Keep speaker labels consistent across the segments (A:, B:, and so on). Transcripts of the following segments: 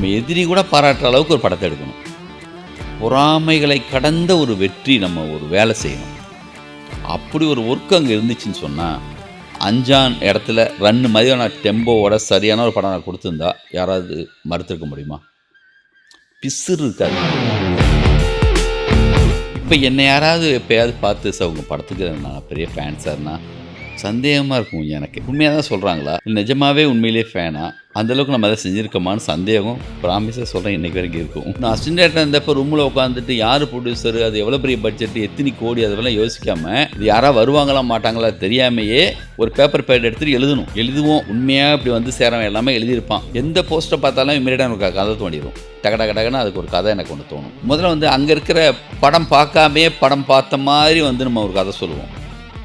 A: நம்ம எதிரி கூட பாராட்டுற அளவுக்கு ஒரு படத்தை எடுக்கணும். பொறாமைகளை கடந்த ஒரு வெற்றி நம்ம ஒரு வேலை செய்யணும். அப்படி ஒரு ஒர்க் அங்கே இருந்துச்சுன்னு சொன்னால், 5ஆம் இடத்துல ரன்னு மாதிரியான டெம்போவோட சரியான ஒரு படம் நான் கொடுத்துருந்தா யாராவது மறுத்திருக்க முடியுமா? பிசுறு இருக்காது. இப்போ என்னை யாராவது எப்போயாவது பார்த்து சார் உங்கள் படத்துக்கு நான் பெரிய ஃபேன்ஸாக இருந்தால் சந்தேகமாக இருக்கும் எனக்கு. உண்மையாக தான் சொல்கிறாங்களா, நிஜமாகவே உண்மையிலே ஃபேனா, அந்தளவுக்கு நம்ம அதை செஞ்சுருக்கோமான்னு சந்தேகம் ப்ராமிஸாக சொல்கிறேன் இன்றைக்கி வரைக்கும் இருக்கும். நான் அசிஸ்டன்ட் டேரக்டர் இருந்தப்போ ரூமில் உட்காந்துட்டு யார் ப்ரொடியூசர், அது எவ்வளோ பெரிய பட்ஜெட்டு, எத்தனை கோடி, அதெல்லாம் யோசிக்காமல் இது யாராவது வருவாங்களா மாட்டாங்களா தெரியாமையே ஒரு பேப்பர் பேட் எடுத்துகிட்டு எழுதுவோம். உண்மையாக இப்படி வந்து சேரவன் எல்லாமே எழுதியிருப்பான். எந்த போஸ்ட்டை பார்த்தாலும் இமீடியட்டாக எனக்கு கதை தோண்டிடும். டகடகடகன்னு அதுக்கு ஒரு கதை எனக்கு ஒன்று தோணும். முதல்ல வந்து அங்கே இருக்கிற படம் பார்க்காமே படம் பார்த்த மாதிரி வந்து நம்ம ஒரு கதை சொல்லுவோம்.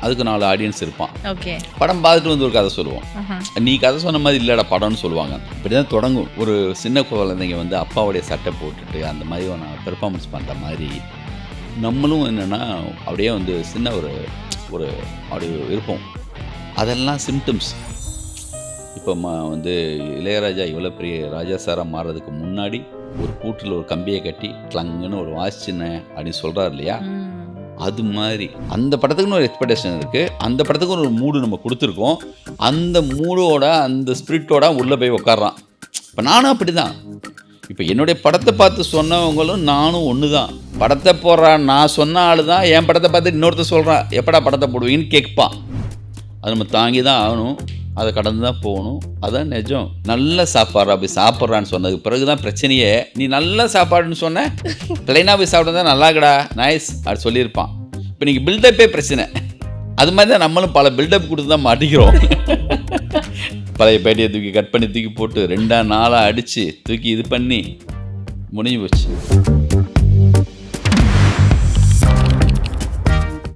A: அதுக்கு 4 ஆடியன்ஸ் இருப்பான். படம் பார்த்துட்டு வந்து ஒரு கதை சொல்லுவோம். நீ கதை சொன்ன மாதிரி இல்லைடா படம்னு சொல்லுவாங்க. இப்படி தான் தொடங்கும். ஒரு சின்ன குழந்தைங்க வந்து அப்பாவுடைய சட்டை போட்டுட்டு அந்த மாதிரி நான் பெர்ஃபார்மன்ஸ் பண்ணுற மாதிரி நம்மளும் என்னென்னா அப்படியே வந்து சின்ன ஒரு அப்படி இருப்போம். அதெல்லாம் சிம்டம்ஸ். இப்போ வந்து இளையராஜா இவ்வளோ பெரிய ராஜா சாராக மாறுறதுக்கு முன்னாடி ஒரு பூட்டில் ஒரு கம்பியை கட்டி கிளங்குன்னு ஒரு வாசிச்சினேன் அப்படின்னு சொல்கிறார் இல்லையா, அது மாதிரி அந்த படத்துக்குன்னு ஒரு எக்ஸ்பெக்டேஷன் இருக்குது. அந்த படத்துக்கு ஒரு மூடு நம்ம கொடுத்துருக்கோம். அந்த மூடோட அந்த ஸ்பிரிட்டோட உள்ளே போய் உட்காடுறான். இப்போ நானும் அப்படி தான். இப்போ என்னுடைய படத்தை பார்த்து சொன்னவங்களும் நானும் ஒன்று தான். படத்தை போடுறான் நான் சொன்ன ஆள் தான் என் படத்தை பார்த்து இன்னொருத்தர் சொல்கிறான் எப்படா படத்தை போடுவீங்கன்னு கேட்பான். அது நம்ம தாங்கி தான் ஆகணும். அதை கடந்து தான் போகணும். அதான் நிஜம். நல்ல சாப்பாடு அப்படி சாப்பிட்றான்னு சொன்னதுக்கு பிறகு தான் பிரச்சனையே. நீ நல்ல சாப்பாடுன்னு சொன்ன பிளைனாக போய் சாப்பிட்டு தான் நல்லாக்கடா நைஸ் அப்படி சொல்லியிருப்பான். இப்போ நீங்கள் பில்டப்பே பிரச்சனை. அது மாதிரி தான் நம்மளும் பல பில்டப் கொடுத்து தான் மாட்டிக்கிறோம். பழைய பேட்டியை தூக்கி கட் பண்ணி தூக்கி போட்டு 2 4 அடித்து தூக்கி இது பண்ணி முடிஞ்சு போச்சு.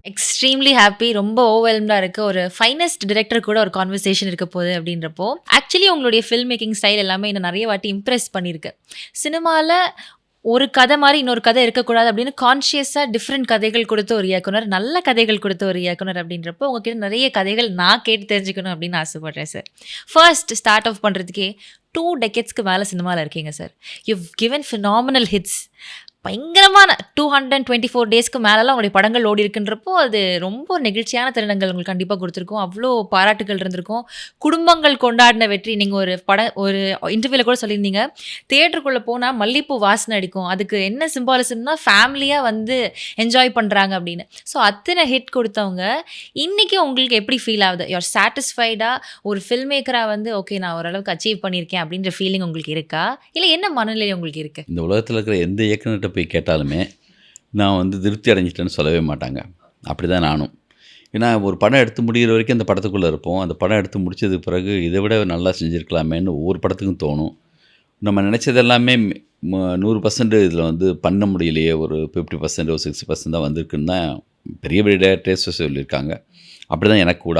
B: Extremely happy. ரொம்ப ஓவர்வெல்ம்டாக இருக்குது. ஒரு ஃபைனஸ்ட் டிரெக்டர் கூட ஒரு கான்வர்சேஷன் இருக்க போகுது அப்படின்றப்போ ஆக்சுவலி உங்களுடைய ஃபில்ம் மேக்கிங் ஸ்டைல் எல்லாமே என்ன நிறைய வாட்டி இம்ப்ரெஸ் பண்ணியிருக்கு. சினிமாவில் ஒரு கதை மாதிரி இன்னொரு கதை இருக்கக்கூடாது அப்படின்னு கான்ஷியஸாக டிஃப்ரெண்ட் கதைகள் கொடுத்த ஒரு இயக்குனர், நல்ல கதைகள் கொடுத்த ஒரு இயக்குனர் அப்படின்றப்போ உங்ககிட்ட நிறைய கதைகள் நான் கேட்டு தெரிஞ்சுக்கணும் அப்படின்னு ஆசைப்பட்றேன் சார். ஃபர்ஸ்ட் ஸ்டார்ட் ஆஃப் பண்ணுறதுக்கே 2 decades மேலே சினிமாவில் இருக்கீங்க sir. You've given phenomenal hits. பயங்கரமான 224 daysக்கு மேலெல்லாம் உங்களுடைய படங்கள் ஓடி இருக்குன்றப்போ அது ரொம்ப நெகிழ்ச்சியான தருணங்கள் உங்களுக்கு கண்டிப்பாக கொடுத்துருக்கோம். அவ்வளோ பாராட்டுகள் இருந்திருக்கும். குடும்பங்கள் கொண்டாடின வெற்றி. நீங்கள் ஒரு இன்டர்வியூவில் கூட சொல்லியிருந்தீங்க, தியேட்டருக்குள்ளே போனால் மல்லிப்பூ வாசனை அடிக்கும், அதுக்கு என்ன சிம்பாலிசம்னா ஃபேமிலியாக வந்து என்ஜாய் பண்ணுறாங்க அப்படின்னு. ஸோ அத்தனை ஹிட் கொடுத்தவங்க இன்றைக்கி உங்களுக்கு எப்படி ஃபீல் ஆகுது? யூஆர் சாட்டிஸ்ஃபைடாக ஒரு ஃபில்ம் மேக்கராக வந்து ஓகே நான் ஓரளவுக்கு அச்சீவ் பண்ணியிருக்கேன் அப்படின்ற ஃபீலிங் உங்களுக்கு இருக்கா, இல்லை என்ன மனநிலை உங்களுக்கு இருக்குது?
A: இந்த உலகத்தில் இருக்கிற எந்த இயக்குனர்கிட்ட போய் கேட்டாலுமே நான் வந்து திருப்தி அடைஞ்சிட்டேன்னு சொல்லவே மாட்டாங்க. அப்படி தான் நானும். ஏன்னா ஒரு படம் எடுத்து முடிகிற வரைக்கும் அந்த படத்துக்குள்ளே இருப்போம். அந்த படம் எடுத்து முடித்ததுக்கு பிறகு இதை விட நல்லா செஞ்சுருக்கலாமேன்னு ஒவ்வொரு படத்துக்கும் தோணும். நம்ம நினச்சது எல்லாமே 100% இதில் வந்து பண்ண முடியலையே, ஒரு 50% ஒரு 60% தான் வந்திருக்குன்னு தான் பெரிய பெரிய டேரக்டர்ஸ் சொல்லியிருக்காங்க. அப்படி தான் எனக்கு கூட.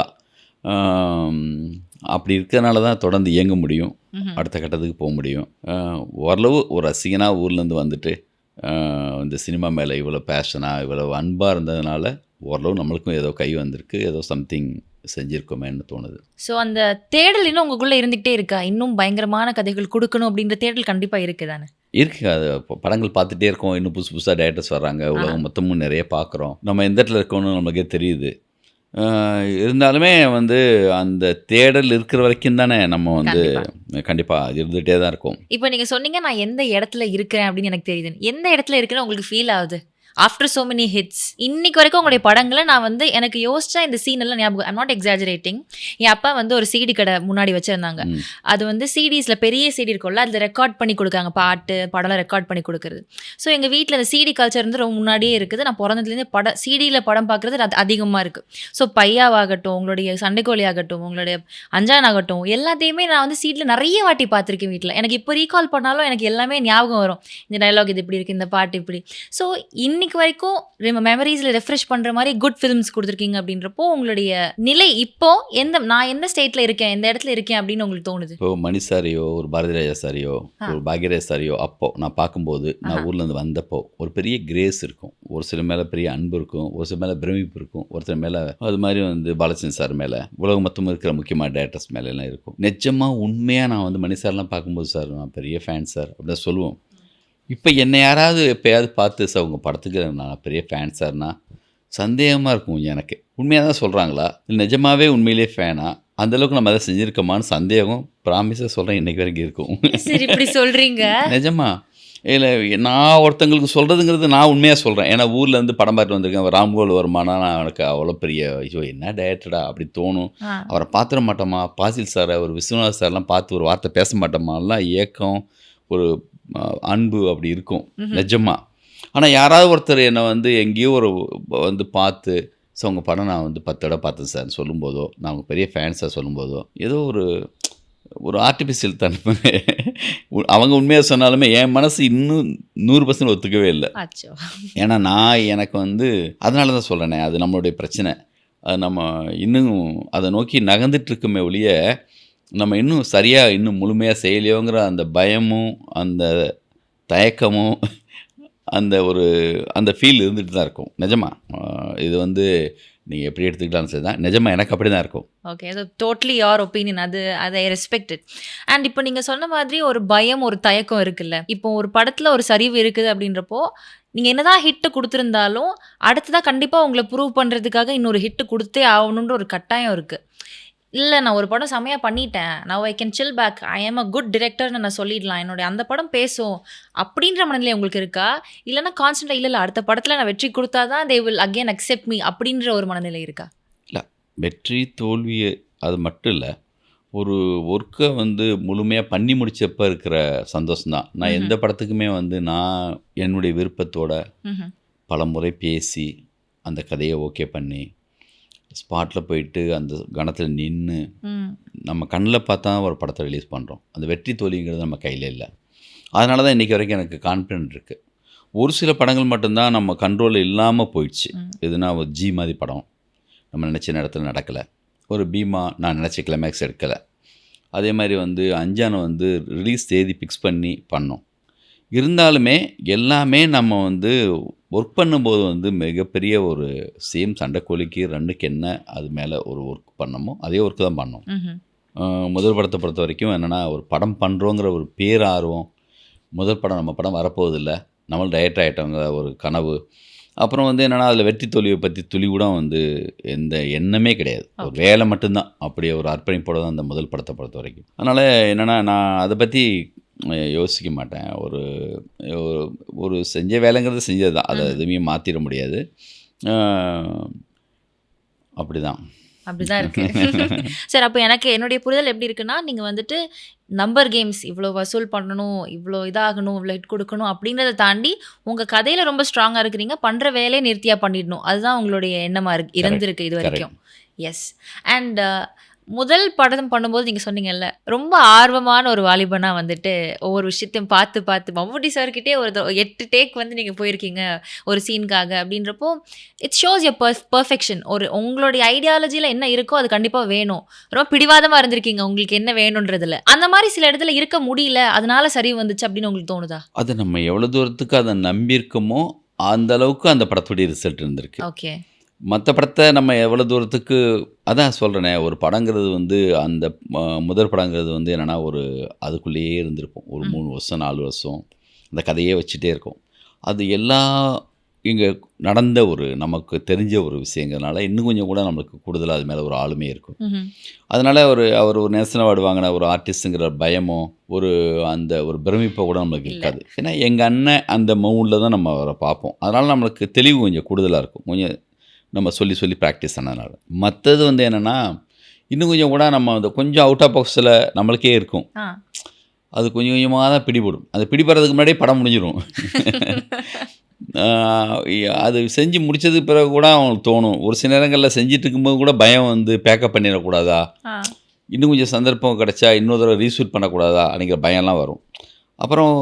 A: அப்படி இருக்கிறதுனால தான் தொடர்ந்து இயங்க முடியும், அடுத்த கட்டத்துக்கு போக முடியும். ஓரளவு ஒரு ரசிகனாக ஊர்லேருந்து வந்துட்டு இந்த சினிமா மேலே இவ்வளோ பேஷனாக இவ்வளோ அன்பாக இருந்ததுனால ஓரளவு நம்மளுக்கும் ஏதோ கை வந்திருக்கு, ஏதோ சம்திங் செஞ்சுருக்கோமேன்னு தோணுது.
B: ஸோ அந்த தேடல் இன்னும் உங்களுக்குள்ளே இருந்துகிட்டே இருக்கா? இன்னும் பயங்கரமான கதைகள் கொடுக்கணும் அப்படின்ற தேடல் கண்டிப்பாக இருக்குது தானே?
A: இருக்குது. அது படங்கள் பார்த்துட்டே இருக்கோம். இன்னும் புதுசு புதுசாக டேரக்டர்ஸ் வர்றாங்க. உலகம் மொத்தமும் நிறைய பார்க்குறோம். நம்ம எந்த இடத்துல இருக்கோன்னு நம்மளுக்கே தெரியுது. இருந்தாலுமே வந்து அந்த தேடல் இருக்கிற வரைக்கும் தானே நம்ம வந்து கண்டிப்பாக இருந்துகிட்டே தான் இருக்கும்.
B: இப்போ நீங்கள் சொன்னீங்க நான் எந்த இடத்துல இருக்கிறேன் அப்படின்னு எனக்கு தெரியுது. எந்த இடத்துல இருக்குன்னு உங்களுக்கு ஃபீல் ஆகுது ஆஃப்டர் சோ மெனி ஹிட்ஸ்? இன்னைக்கு வரைக்கும் உங்களுடைய படங்களை நான் வந்து எனக்கு யோசிச்சா இந்த சீன் எல்லாம் ஞாபகம். I'm not exaggerating. என் அப்பா வந்து ஒரு சிடி கடை முன்னாடி வச்சுருந்தாங்க. அது வந்து சிடிஸில் பெரிய சிடி இருக்கும்ல, அதில் ரெக்கார்ட் பண்ணி கொடுக்காங்க, பாட்டு படம்லாம் ரெக்கார்ட் பண்ணி கொடுக்குறது. ஸோ எங்கள் வீட்டில் அந்த சிடி கல்ச்சர் வந்து ரொம்ப முன்னாடியே இருக்குது. நான் பிறந்ததுலேருந்து சிடியில் படம் பார்க்குறது அது அதிகமாக இருக்குது. ஸோ பையாவாகட்டும், உங்களுடைய சண்டைக்கோழி ஆகட்டும், உங்களுடைய அஞ்சான் ஆகட்டும், எல்லாத்தையுமே நான் வந்து சிடியில் நிறைய வாட்டி பார்த்துருக்கேன் வீட்டில். எனக்கு இப்போ ரீகால் பண்ணாலும் எனக்கு எல்லாமே ஞாபகம் வரும். இந்த டைலாக் இது இப்படி இருக்குது, இந்த பாட்டு இப்படி. ஸோ இன்னைக்கு வரைக்கும் மெமரிஸில் ரெஃப்ரெஷ் பண்ணுற மாதிரி குட் ஃபிலிம்ஸ் கொடுத்துருக்கீங்க அப்படின்றப்போ உங்களுடைய நிலை இப்போ நான் எந்த ஸ்டேட்டில் இருக்கேன், எந்த இடத்துல இருக்கேன் அப்படின்னு உங்களுக்கு தோணுது?
A: இப்போ மணி சாரியோ, ஒரு பாரதி ராஜா சாரியோ, ஒரு பாக்யராஜ் சாரியோ அப்போ நான் பார்க்கும்போது, நான் ஊர்லேருந்து வந்தப்போ ஒரு பெரிய கிரேஸ் இருக்கும். ஒரு சில மேலே பெரிய அன்பு இருக்கும், ஒரு சில மேலே பிரமிப்பு இருக்கும், ஒருத்தர் மேலே அது மாதிரி வந்து பாலச்சந்திரன் சார் மேலே, உலகம் மொத்தம் இருக்கிற முக்கியமான டேரக்டர்ஸ் மேலெல்லாம் இருக்கும். நிஜமாக உண்மையாக நான் வந்து மணி சார்லாம் பார்க்கும்போது, சார் நான் பெரிய ஃபேன் சார் அப்படின்னு சொல்லுவோம். இப்போ என்னை யாராவது எப்போயாவது பார்த்து சார் உங்கள் படத்துக்கு நான் பெரிய ஃபேன் சார்னா சந்தேகமாக இருக்கும் எனக்கு. உண்மையாக தான் சொல்கிறாங்களா, இல்லை நிஜமாகவே உண்மையிலே ஃபேனா, அந்தளவுக்கு நம்ம அதை செஞ்சுருக்கோமான்னு சந்தேகம் ப்ராமிஸாக சொல்கிறேன் இன்றைக்கி வரைக்கும் இருக்கும்.
B: சரி, இப்படி சொல்கிறீங்க?
A: நிஜமா இல்லை, நான் ஒருத்தங்களுக்கு சொல்கிறதுங்கிறது நான் உண்மையாக சொல்கிறேன். ஏன்னா ஊர்லேருந்து படம் பார்த்து வந்திருக்கேன். ராம்கோல் வருமானா எனக்கு அவ்வளோ பெரிய ஐயோ என்ன டேரக்டரா அப்படி தோணும். அவரை பார்த்துட மாட்டோமா, பாசில் சாரை, ஒரு விஸ்வநாத் சார்லாம் பார்த்து ஒரு வார்த்தை பேச மாட்டோமாலாம் ஏக்கம், ஒரு அன்பு அப்படி இருக்கும் நிஜமா. ஆனால் யாராவது ஒருத்தர் என்னை வந்து எங்கேயோ ஒரு வந்து பார்த்து ஸோ உங்கள் படம் நான் வந்து 10 தடவை பார்த்தேன் சார்னு சொல்லும்போதோ, நான் அவங்க பெரிய ஃபேன்ஸாக சொல்லும்போதோ, ஏதோ ஒரு ஆர்டிஃபிஷியல் தன்மை. அவங்க உண்மையாக சொன்னாலுமே என் மனசு இன்னும் 100% ஒத்துக்கவே இல்லை. ஏன்னா எனக்கு வந்து அதனால தான் சொல்கிறேனே, அது நம்மளுடைய பிரச்சனை. அது நம்ம இன்னும் அதை நோக்கி நகர்ந்துட்டு இருக்குமே ஒழிய நம்ம இன்னும் சரியாக இன்னும் முழுமையாக செய்யலையோங்கிற அந்த பயமும் அந்த தயக்கமும் அந்த ஃபீல் இருந்துகிட்டு தான் இருக்கும். நிஜமா இது வந்து நீங்கள் எப்படி எடுத்துக்கிட்டாலும் சரி தான், நிஜமாக எனக்கு அப்படி தான் இருக்கும்.
B: ஓகே, அது டோட்டலி யோர் ஒப்பீனியன். அதை ரெஸ்பெக்டட். அண்ட் இப்போ நீங்கள் சொன்ன மாதிரி ஒரு பயம், ஒரு தயக்கம் இருக்குல்ல. இப்போ ஒரு படத்தில் ஒரு சரிவு இருக்குது அப்படின்றப்போ நீங்கள் என்னதான் ஹிட்டு கொடுத்துருந்தாலும் அடுத்ததாக கண்டிப்பாக உங்களை ப்ரூவ் பண்ணுறதுக்காக இன்னொரு ஹிட்டு கொடுத்தே ஆகணுன்ற ஒரு கட்டாயம் இருக்குது. இல்லை, நான் ஒரு படம் செம்மையாக பண்ணிட்டேன், now I can chill back, I am a good டிரெக்டர்னு நான் சொல்லிடலாம், என்னுடைய அந்த படம் பேசும் அப்படின்ற மனநிலை உங்களுக்கு இருக்கா? இல்லைன்னா கான்ஸ்டன்டாக இல்லை அடுத்த படத்தில் நான் வெற்றி கொடுத்தா தான் they will again accept me அப்படின்ற ஒரு மனநிலை இருக்கா?
A: இல்லை, வெற்றி தோல்வி அது மட்டும் இல்லை, ஒரு ஒர்க்கை வந்து முழுமையாக பண்ணி முடிச்சப்போ இருக்கிற சந்தோஷம்தான். நான் எந்த படத்துக்குமே வந்து நான் என்னுடைய விருப்பத்தோட பல முறை பேசி அந்த கதையை ஓகே பண்ணி ஸ்பாட்டில் போயிட்டு அந்த கணத்தில் நின்று நம்ம கண்ணில் பார்த்தா ஒரு படத்தை ரிலீஸ் பண்ணுறோம். அந்த வெற்றி தோல்விங்கிறது நம்ம கையில் இல்லை. அதனால தான் இன்றைக்கி வரைக்கும் எனக்கு கான்ஃபிடென்ட் இருக்குது. ஒரு சில படங்கள் மட்டும்தான் நம்ம கண்ட்ரோல் இல்லாமல் போயிடுச்சு. எதுனா ஒரு ஜி மாதிரி படம் நம்ம நினச்ச நேரத்தில் நடக்கலை, ஒரு பீமா நான் நினச்ச கிளைமேக்ஸ் எடுக்கலை, அதே மாதிரி வந்து அஞ்சானை வந்து ரிலீஸ் தேதி ஃபிக்ஸ் பண்ணி பண்ணோம். இருந்தாலுமே எல்லாமே நம்ம வந்து ஒர்க் பண்ணும்போது வந்து மிகப்பெரிய ஒரு சேம் சண்டைக்கோழிக்கு 2க்கு என்ன அது மேலே ஒரு ஒர்க் பண்ணமோ அதே ஒர்க்கு தான் பண்ணோம். முதல் படத்தை பொறுத்த வரைக்கும் என்னென்னா, ஒரு படம் பண்ணுறோங்கிற ஒரு பேரார்வம், முதல் படம் நம்ம படம் வரப்போவதில்லை, நம்மளும் டைரக்டர் ஆகிட்டவங்க ஒரு கனவு. அப்புறம் வந்து என்னென்னா, அதில் வெற்றி தோல்வியை பற்றி துளி கூட வந்து எந்த எண்ணமே கிடையாது, ஒரு வேலை மட்டும்தான். அப்படியே ஒரு அர்ப்பணிப்போட தான் அந்த முதல் படத்தை பொறுத்த வரைக்கும். அதனால் என்னென்னா, நான் அதை பற்றி யோசிக்க மாட்டேன். ஒரு செஞ்ச வேலைங்கிறது செஞ்சது தான், அதை எதுவுமே மாற்றிட முடியாது. அப்படிதான்
B: இருக்கு. சார், அப்போ எனக்கு என்னுடைய புரிதல் எப்படி இருக்குன்னா, நீங்கள் வந்துட்டு நம்பர் கேம்ஸ் இவ்வளோ வசூல் பண்ணணும், இவ்வளோ இதாகணும், இவ்வளோ ஹிட் கொடுக்கணும் அப்படின்றத தாண்டி உங்கள் கதையில் ரொம்ப ஸ்ட்ராங்காக இருக்கிறீங்க, பண்ணுற வேலையை நிறுத்தியாக பண்ணிடணும், அதுதான் உங்களுடைய எண்ணமாக இருந்திருக்கு இது வரைக்கும். எஸ். அண்ட் முதல் படம் பண்ணும்போது நீங்கள் சொன்னீங்கல்ல, ரொம்ப ஆர்வமான ஒரு வாலிபனாக வந்துட்டு ஒவ்வொரு விஷயத்தையும் பார்த்து மம்முட்டி சார்கிட்டே ஒரு 8 டேக் வந்து நீங்கள் போயிருக்கீங்க ஒரு சீனுக்காக அப்படின்றப்போ இட் ஷோஸ் எ பர்ஃபெக்ஷன். உங்களுடைய ஐடியாலஜியில் என்ன இருக்கோ அது கண்டிப்பாக வேணும். ரொம்ப பிடிவாதமாக இருந்திருக்கீங்க உங்களுக்கு என்ன வேணுன்றதுல. அந்த மாதிரி சில இடத்துல இருக்க முடியல, அதனால சரி வந்துச்சு அப்படின்னு உங்களுக்கு தோணுதா?
A: அது நம்ம எவ்வளோ தூரத்துக்கு அதை நம்பியிருக்கோமோ அந்த அளவுக்கு அந்த படத்துடைய ரிசல்ட் இருந்திருக்கு.
B: ஓகே.
A: மற்ற படத்தை நம்ம எவ்வளோ தூரத்துக்கு, அதான் சொல்கிறேனே, ஒரு படங்கிறது வந்து அந்த முதல் படங்கிறது வந்து என்னென்னா, அதுக்குள்ளேயே இருந்திருப்போம் ஒரு 3 வருஷம் 4 வருஷம் அந்த கதையே வச்சுட்டே இருக்கும். அது எல்லாம் இங்கே நடந்த நமக்கு தெரிஞ்ச ஒரு விஷயங்கிறதுனால இன்னும் கொஞ்சம் கூட நம்மளுக்கு கூடுதலாக அது மேலே ஒரு ஆளுமே இருக்கும். அதனால் அவர் ஒரு நேஷனல் அவார்டு வாங்கின ஒரு ஆர்டிஸ்ட்டுங்கிற பயமோ ஒரு பிரமிப்போ கூட நம்மளுக்கு இருக்காது. ஏன்னா எங்கள் அண்ணன் அந்த மவுண்டில் தான் நம்ம அவரை பார்ப்போம். அதனால் நம்மளுக்கு தெளிவு கொஞ்சம் கூடுதலாக இருக்கும், கொஞ்சம் நம்ம சொல்லி ப்ராக்டிஸ் பண்ணனால. மற்றது வந்து என்னென்னா, இன்னும் கொஞ்சம் கூட நம்ம அந்த கொஞ்சம் அவுட் ஆஃப் பாக்ஸில் நம்மளுக்கே இருக்கும், அது கொஞ்சம் கொஞ்சமாக தான் பிடிபடும். அது பிடிபடுறதுக்கு முன்னாடியே படம் முடிஞ்சிடும். அது செஞ்சு முடித்ததுக்கு பிறகு கூட அவங்களுக்கு தோணும், ஒரு சில நேரங்களில் செஞ்சுட்டு இருக்கும்போது கூட பயம் வந்து பேக்கப் பண்ணிடக்கூடாதா, இன்னும் கொஞ்சம் சந்தர்ப்பம் கிடச்சா இன்னொரு தடவை ரீஷூட் பண்ணக்கூடாதா அப்படிங்கிற பயம்லாம் வரும். அப்புறம்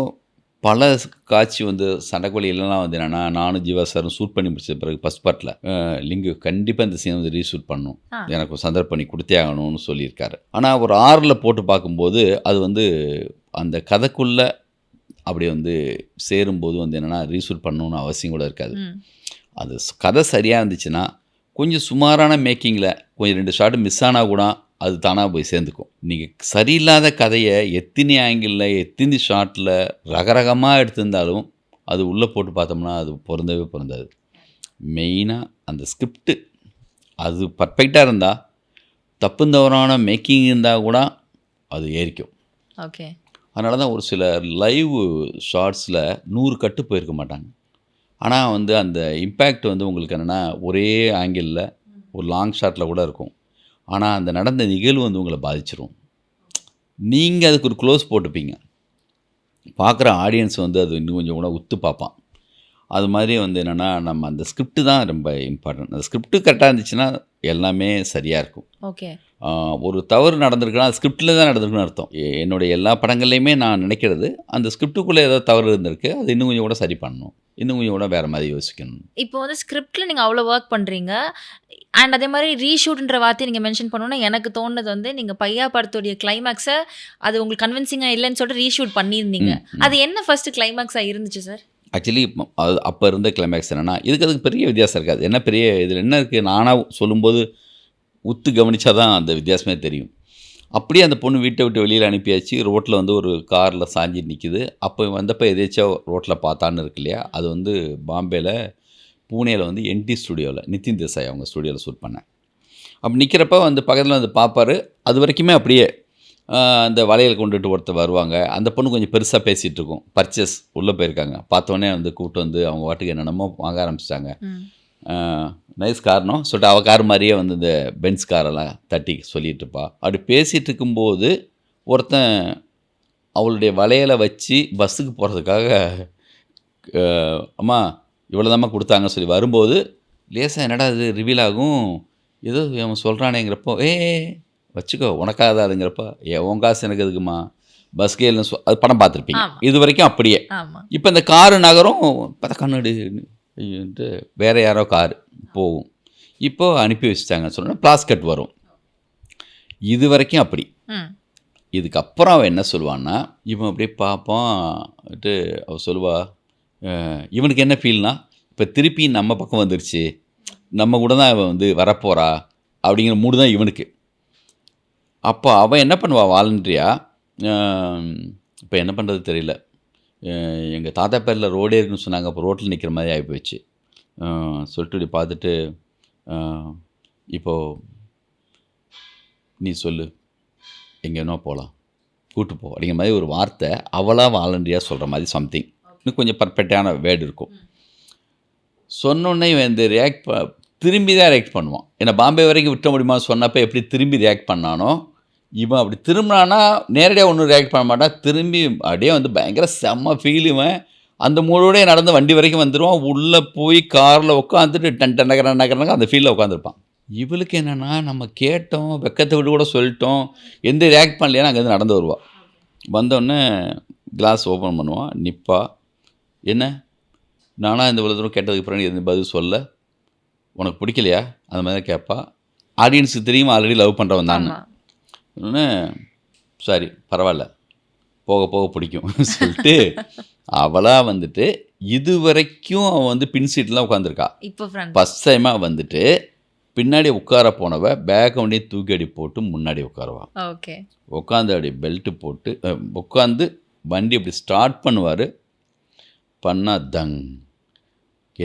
A: பல காட்சி வந்து சண்டைக்கோழிலாம் வந்து என்னென்னா நானும் ஜீவா சாரும் ஷூட் பண்ணி முடிச்ச பிறகு ஃபஸ்ட் பார்ட்டில் லிங்கு கண்டிப்பாக இந்த சீன் வந்து ரீஷூட் பண்ணணும், எனக்கு சந்தர்ப்பம் பண்ணி கொடுத்தே ஆகணும்னு சொல்லியிருக்காரு. ஆனால் ஒரு 6ல் போட்டு பார்க்கும்போது அது வந்து அந்த கதைக்குள்ளே அப்படி வந்து சேரும்போது வந்து என்னென்னா ரீஷூட் பண்ணணும்னு அவசியம் கூட இருக்காது. அது கதை சரியாக இருந்துச்சுன்னா கொஞ்சம் சுமாரான மேக்கிங்கில் கொஞ்சம் 2 ஷாட்டு மிஸ் ஆனால் கூட அது தானாக போய் சேர்ந்துக்கும். நீங்கள் சரியில்லாத கதையை எத்தனை ஆங்கிளில் எத்தனை ஷாட்டில் ரகரகமாக எடுத்திருந்தாலும் அது உள்ளே போட்டு பார்த்தோம்னா அது பொருந்தாது. மெயினாக அந்த ஸ்கிரிப்டு அது பர்ஃபெக்டாக இருந்தால் தப்பு தவறான மேக்கிங் இருந்தால் கூட அது ஏறிக்கும்.
B: ஓகே.
A: அதனால தான் ஒரு சில லைவ் ஷார்ட்ஸில் 100 கட்டு போயிருக்க மாட்டாங்க. ஆனால் வந்து அந்த இம்பேக்ட் வந்து உங்களுக்கு என்னென்னா ஒரே ஆங்கிளில் ஒரு லாங் ஷாட்டில் கூட இருக்கும். ஆனால் அந்த நடந்த நிகழ்வு வந்து உங்களை பாதிச்சிடும். நீங்கள் அதுக்கு ஒரு க்ளோஸ் போட்டுப்பீங்க, பார்க்குற ஆடியன்ஸ் வந்து அது இன்னும் கொஞ்சம் கூட உத்து பார்ப்பான். அது மாதிரி வந்து என்னென்னா நம்ம அந்த ஸ்கிரிப்ட் தான் ரொம்ப இம்பார்ட்டன்ட். அந்த ஸ்கிரிப்ட் கரெக்டாக இருந்துச்சுன்னா எல்லாமே சரியாக இருக்கும்.
B: ஓகே.
A: ஒரு தவறு நடந்திருக்குன்னா அது ஸ்கிரிப்டில் தான் நடந்திருக்குன்னு அர்த்தம். என்னுடைய எல்லா படங்கள்லையுமே நான் நினைக்கிறது அந்த ஸ்கிரிப்டுக்குள்ளே ஏதோ தவறு இருந்திருக்கு, அது இன்னும் கொஞ்சம் கூட சரி பண்ணணும், இன்னும் கொஞ்சம் கூட வேறு மாதிரி யோசிக்கணும்.
B: இப்போ வந்து ஸ்கிரிப்டில் நீங்கள் அவ்வளோ ஒர்க் பண்ணுறீங்க அண்ட் அதே மாதிரி ரீஷூட்ன்ற வார்த்தையை நீங்கள் மென்ஷன் பண்ணணுன்னா எனக்கு தோணுது வந்து நீங்கள் பையா படத்துடைய கிளைமேக்ஸை அது உங்களுக்கு கன்வின்சிங்காக இல்லைன்னு சொல்லிட்டு ரீஷூட் பண்ணியிருந்தீங்க. அது என்ன ஃபர்ஸ்ட் கிளைமேக்ஸாக இருந்துச்சு சார்?
A: ஆக்சுவலி அது அப்போ இருந்த கிளைமேக்ஸ் என்னென்னா அதுக்கு பெரிய வித்தியாசம் இருக்காது. என்ன பெரிய இதில் என்ன இருக்குது, நானாக சொல்லும்போது உத்து கவனித்தா தான் அந்த வித்தியாசமே தெரியும். அப்படியே அந்த பொண்ணு வீட்டை விட்டு வெளியில் அனுப்பியாச்சு. ரோட்டில் வந்து ஒரு காரில் சாஞ்சி நிற்கிது. அப்போ வந்தப்போ எதேச்சா ரோட்டில் பார்த்தான்னு இருக்கு இல்லையா, அது வந்து பாம்பேயில் பூனேயில் வந்து என்டி ஸ்டுடியோவில் நிதின் தேசாய் அவங்க ஸ்டுடியோவில் ஷூட் பண்ணேன். அப்படி நிற்கிறப்ப வந்து பக்கத்தில் வந்து பார்ப்பார். அது வரைக்குமே அப்படியே அந்த வளையல் கொண்டுட்டு ஒருத்தர் வருவாங்க. அந்த பொண்ணு கொஞ்சம் பெருசாக பேசிகிட்டு இருக்கும். பர்ச்சேஸ் உள்ளே போயிருக்காங்க. பார்த்தோன்னே வந்து கூப்பிட்டு வந்து அவங்க வாட்டுக்கு என்னென்னமோ வாங்க ஆரம்பிச்சிட்டாங்க. நைஸ் காரணம் சொல்லிட்டு அவள் கார் மாதிரியே வந்து இந்த பென்ஸ் காரெல்லாம் தட்டி சொல்லிகிட்டு இருப்பா. அப்படி பேசிகிட்டு இருக்கும்போது ஒருத்தன் அவளுடைய வளையலை வச்சு பஸ்ஸுக்கு போகிறதுக்காக அம்மா இவ்வளோ தாம்மா கொடுத்தாங்கன்னு சொல்லி வரும்போது லேசாக என்னடா இது ரிவீல் ஆகும், ஏதோ அவன் சொல்கிறானேங்கிறப்போ வச்சுக்கோ உனக்காக அதுங்கிறப்ப உன் காசு எனக்கு எதுக்குமா பஸ் கேள்னு அது படம் பார்த்துருப்பீங்க. இது வரைக்கும் அப்படியே. இப்போ இந்த காரு நகரம் பார்த்தா கண்ணாடி வேறு யாரோ காரு போகும். இப்போது அனுப்பி வச்சுட்டாங்கன்னு சொன்னால் பிளாஸ்கட் வரும். இது வரைக்கும் அப்படி. இதுக்கப்புறம் அவன் என்ன சொல்லுவான்னா இவன் அப்படியே பார்ப்பான்ட்டு அவள் சொல்லுவா, இவனுக்கு என்ன ஃபீல்னா இப்போ திருப்பி நம்ம பக்கம் வந்துருச்சு, நம்ம கூட தான் அவன் வந்து வரப்போகிறா அப்படிங்கிற மூடு தான் இவனுக்கு. அப்போ அவன் என்ன பண்ணுவாள் வாலண்டரியாக, இப்போ என்ன பண்ணுறது தெரியல, எங்கள் தாத்தா பேரில் ரோடே இருக்குன்னு சொன்னாங்க, அப்போ ரோட்டில் நிற்கிற மாதிரி ஆகி போயிடுச்சு சொல்லிட்டு இப்படி பார்த்துட்டு இப்போது நீ சொல்லு எங்கே வேணா போகலாம் கூட்டு போ அப்படிங்கிற மாதிரி ஒரு வார்த்தை அவளாக வாலண்டரியாக சொல்கிற மாதிரி சம்திங். இன்னும் கொஞ்சம் பர்ஃபெக்டான வேர்டு இருக்கும். சொன்னோன்னே வந்து திரும்பி தான் ரியாக்ட் பண்ணுவான். ஏன்னா பாம்பே வரைக்கும் விட்ட முடியுமா சொன்னப்போ எப்படி திரும்பி ரியாக்ட் பண்ணானோ இவன் அப்படி திரும்பினானா நேரடியாக ஒன்றும் ரியாக்ட் பண்ண மாட்டான். திரும்பி அப்படியே வந்து பயங்கர செம்ம ஃபீல். இவன் அந்த மூடோடய நடந்து வண்டி வரைக்கும் வந்துடுவான். உள்ளே போய் காரில் உட்காந்துட்டு டன் நகர அந்த ஃபீல்டில் உட்காந்துருப்பான். இவளுக்கு என்னென்னா நம்ம கேட்டோம், வெக்கத்தை விட்டு கூட சொல்லிட்டோம், எந்த ரியாக்ட் பண்ணலையான்னு அங்கேருந்து நடந்து வருவாள். வந்தோடனே கிளாஸ் ஓப்பன் பண்ணுவான், நிற்பா, என்ன நானாக இந்த இவ்வளோ தூரம் கேட்டதுக்கு அப்புறம் எந்த பதில் சொல்ல, உனக்கு பிடிக்கலையா அந்த மாதிரி தான் கேட்பா. ஆடியன்ஸுக்கு தெரியும் ஆல்ரெடி லவ் பண்ணுறவன் தான். இன்னொன்று சாரி பரவாயில்ல போக போக பிடிக்கும் சொல்லிட்டு அவளாக வந்துட்டு இது வரைக்கும் அவன் வந்து பின் சீட்லாம் உட்காந்துருக்கா. இப்போ ஃபஸ்ட் டைமாக வந்துட்டு பின்னாடி உட்கார போனவ பேக் வண்டியை தூக்கி அடி போட்டு முன்னாடி உட்காருவா.
B: ஓகே.
A: உட்காந்து அப்படி பெல்ட்டு போட்டு உட்காந்து வண்டி அப்படி ஸ்டார்ட் பண்ணுவார். பண்ணால் தங்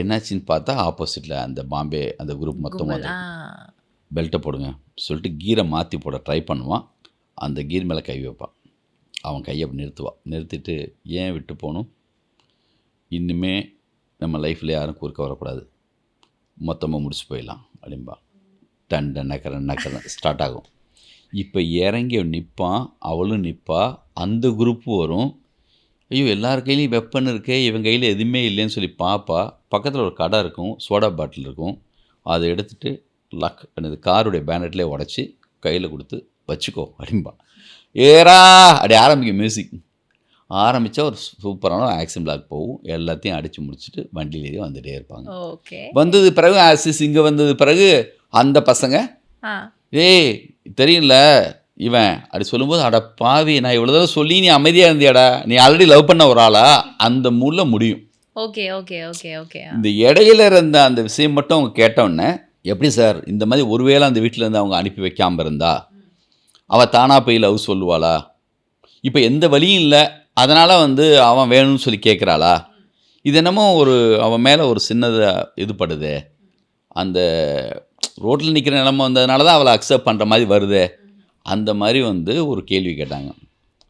A: என்னாச்சின்னு பார்த்தா ஆப்போசிட்டில் அந்த பாம்பே அந்த குரூப் மொத்தமாக பெல்ட்டை போடுங்க சொல்லிட்டு கீரை மாற்றி போட ட்ரை பண்ணுவான். அந்த கீர் மேலே கை வைப்பான். அவன் கையை அப்படி நிறுத்துவான். நிறுத்திட்டு ஏன் விட்டு போகணும், இன்னுமே நம்ம லைஃப்பில் யாரும் குறுக்க வரக்கூடாது, மொத்தமாக முடிச்சு போயிடலாம் அப்படின்பா. நக்கர ஸ்டார்ட் ஆகும். இப்போ இறங்கி நிற்பான், அவளும் நிற்பா, அந்த குரூப்பு வரும். ஐயோ எல்லார் கையிலையும் வெப்பன் இருக்கே, இவன் கையில் எதுவுமே இல்லைன்னு சொல்லி பார்ப்பா. பக்கத்தில் ஒரு கடை இருக்கும், சோடா பாட்டில் இருக்கும், அதை எடுத்துகிட்டு லக் பண்ணது காருடைய பேனட்லேயே உடச்சி கையில் கொடுத்து வச்சுக்கோ அப்படின்பா. ஏறா அப்படி ஆரம்பிக்கும் மியூசிக். ஆரம்பித்தா ஒரு சூப்பரான ஆக்ஷன் பிளாக் போகும், எல்லாத்தையும் அடித்து முடிச்சுட்டு வண்டியிலேயே வந்துகிட்டே இருப்பாங்க.
B: ஓகே.
A: வந்தது பிறகு ஆசிஸ் இங்கே வந்தது பிறகு அந்த பசங்க
B: ஆ.
A: ஏய் தெரியும்ல இவன் அப்படி சொல்லும்போது, அட பாவி நான் இவ்வளோ தடவை சொல்லி நீ அமைதியாக இருந்தியாடா, நீ ஆல்ரெடி லவ் பண்ண ஒரு ஆளா, அந்த மூடில் முடியும்.
B: Okay okay okay okay.
A: இந்த இடையில இருந்த அந்த விஷயம் மட்டும் அவங்க கேட்டோன்னே, எப்படி சார் இந்த மாதிரி ஒருவேளை அந்த வீட்டில் இருந்து அவங்க அனுப்பி வைக்காமல் இருந்தா அவள் தானாக போய் லவ் சொல்லுவாளா, இப்போ எந்த வழியும் இல்லை அதனால் வந்து அவன் வேணும்னு சொல்லி கேட்குறாளா, இது என்னமோ ஒரு அவன் மேலே ஒரு சின்னதாக இது படுதே, அந்த ரோட்டில் நிற்கிற நிலமை வந்ததுனால தான் அவளை அக்செப்ட் பண்ணுற மாதிரி வருதே, அந்த மாதிரி வந்து ஒரு கேள்வி கேட்டாங்க.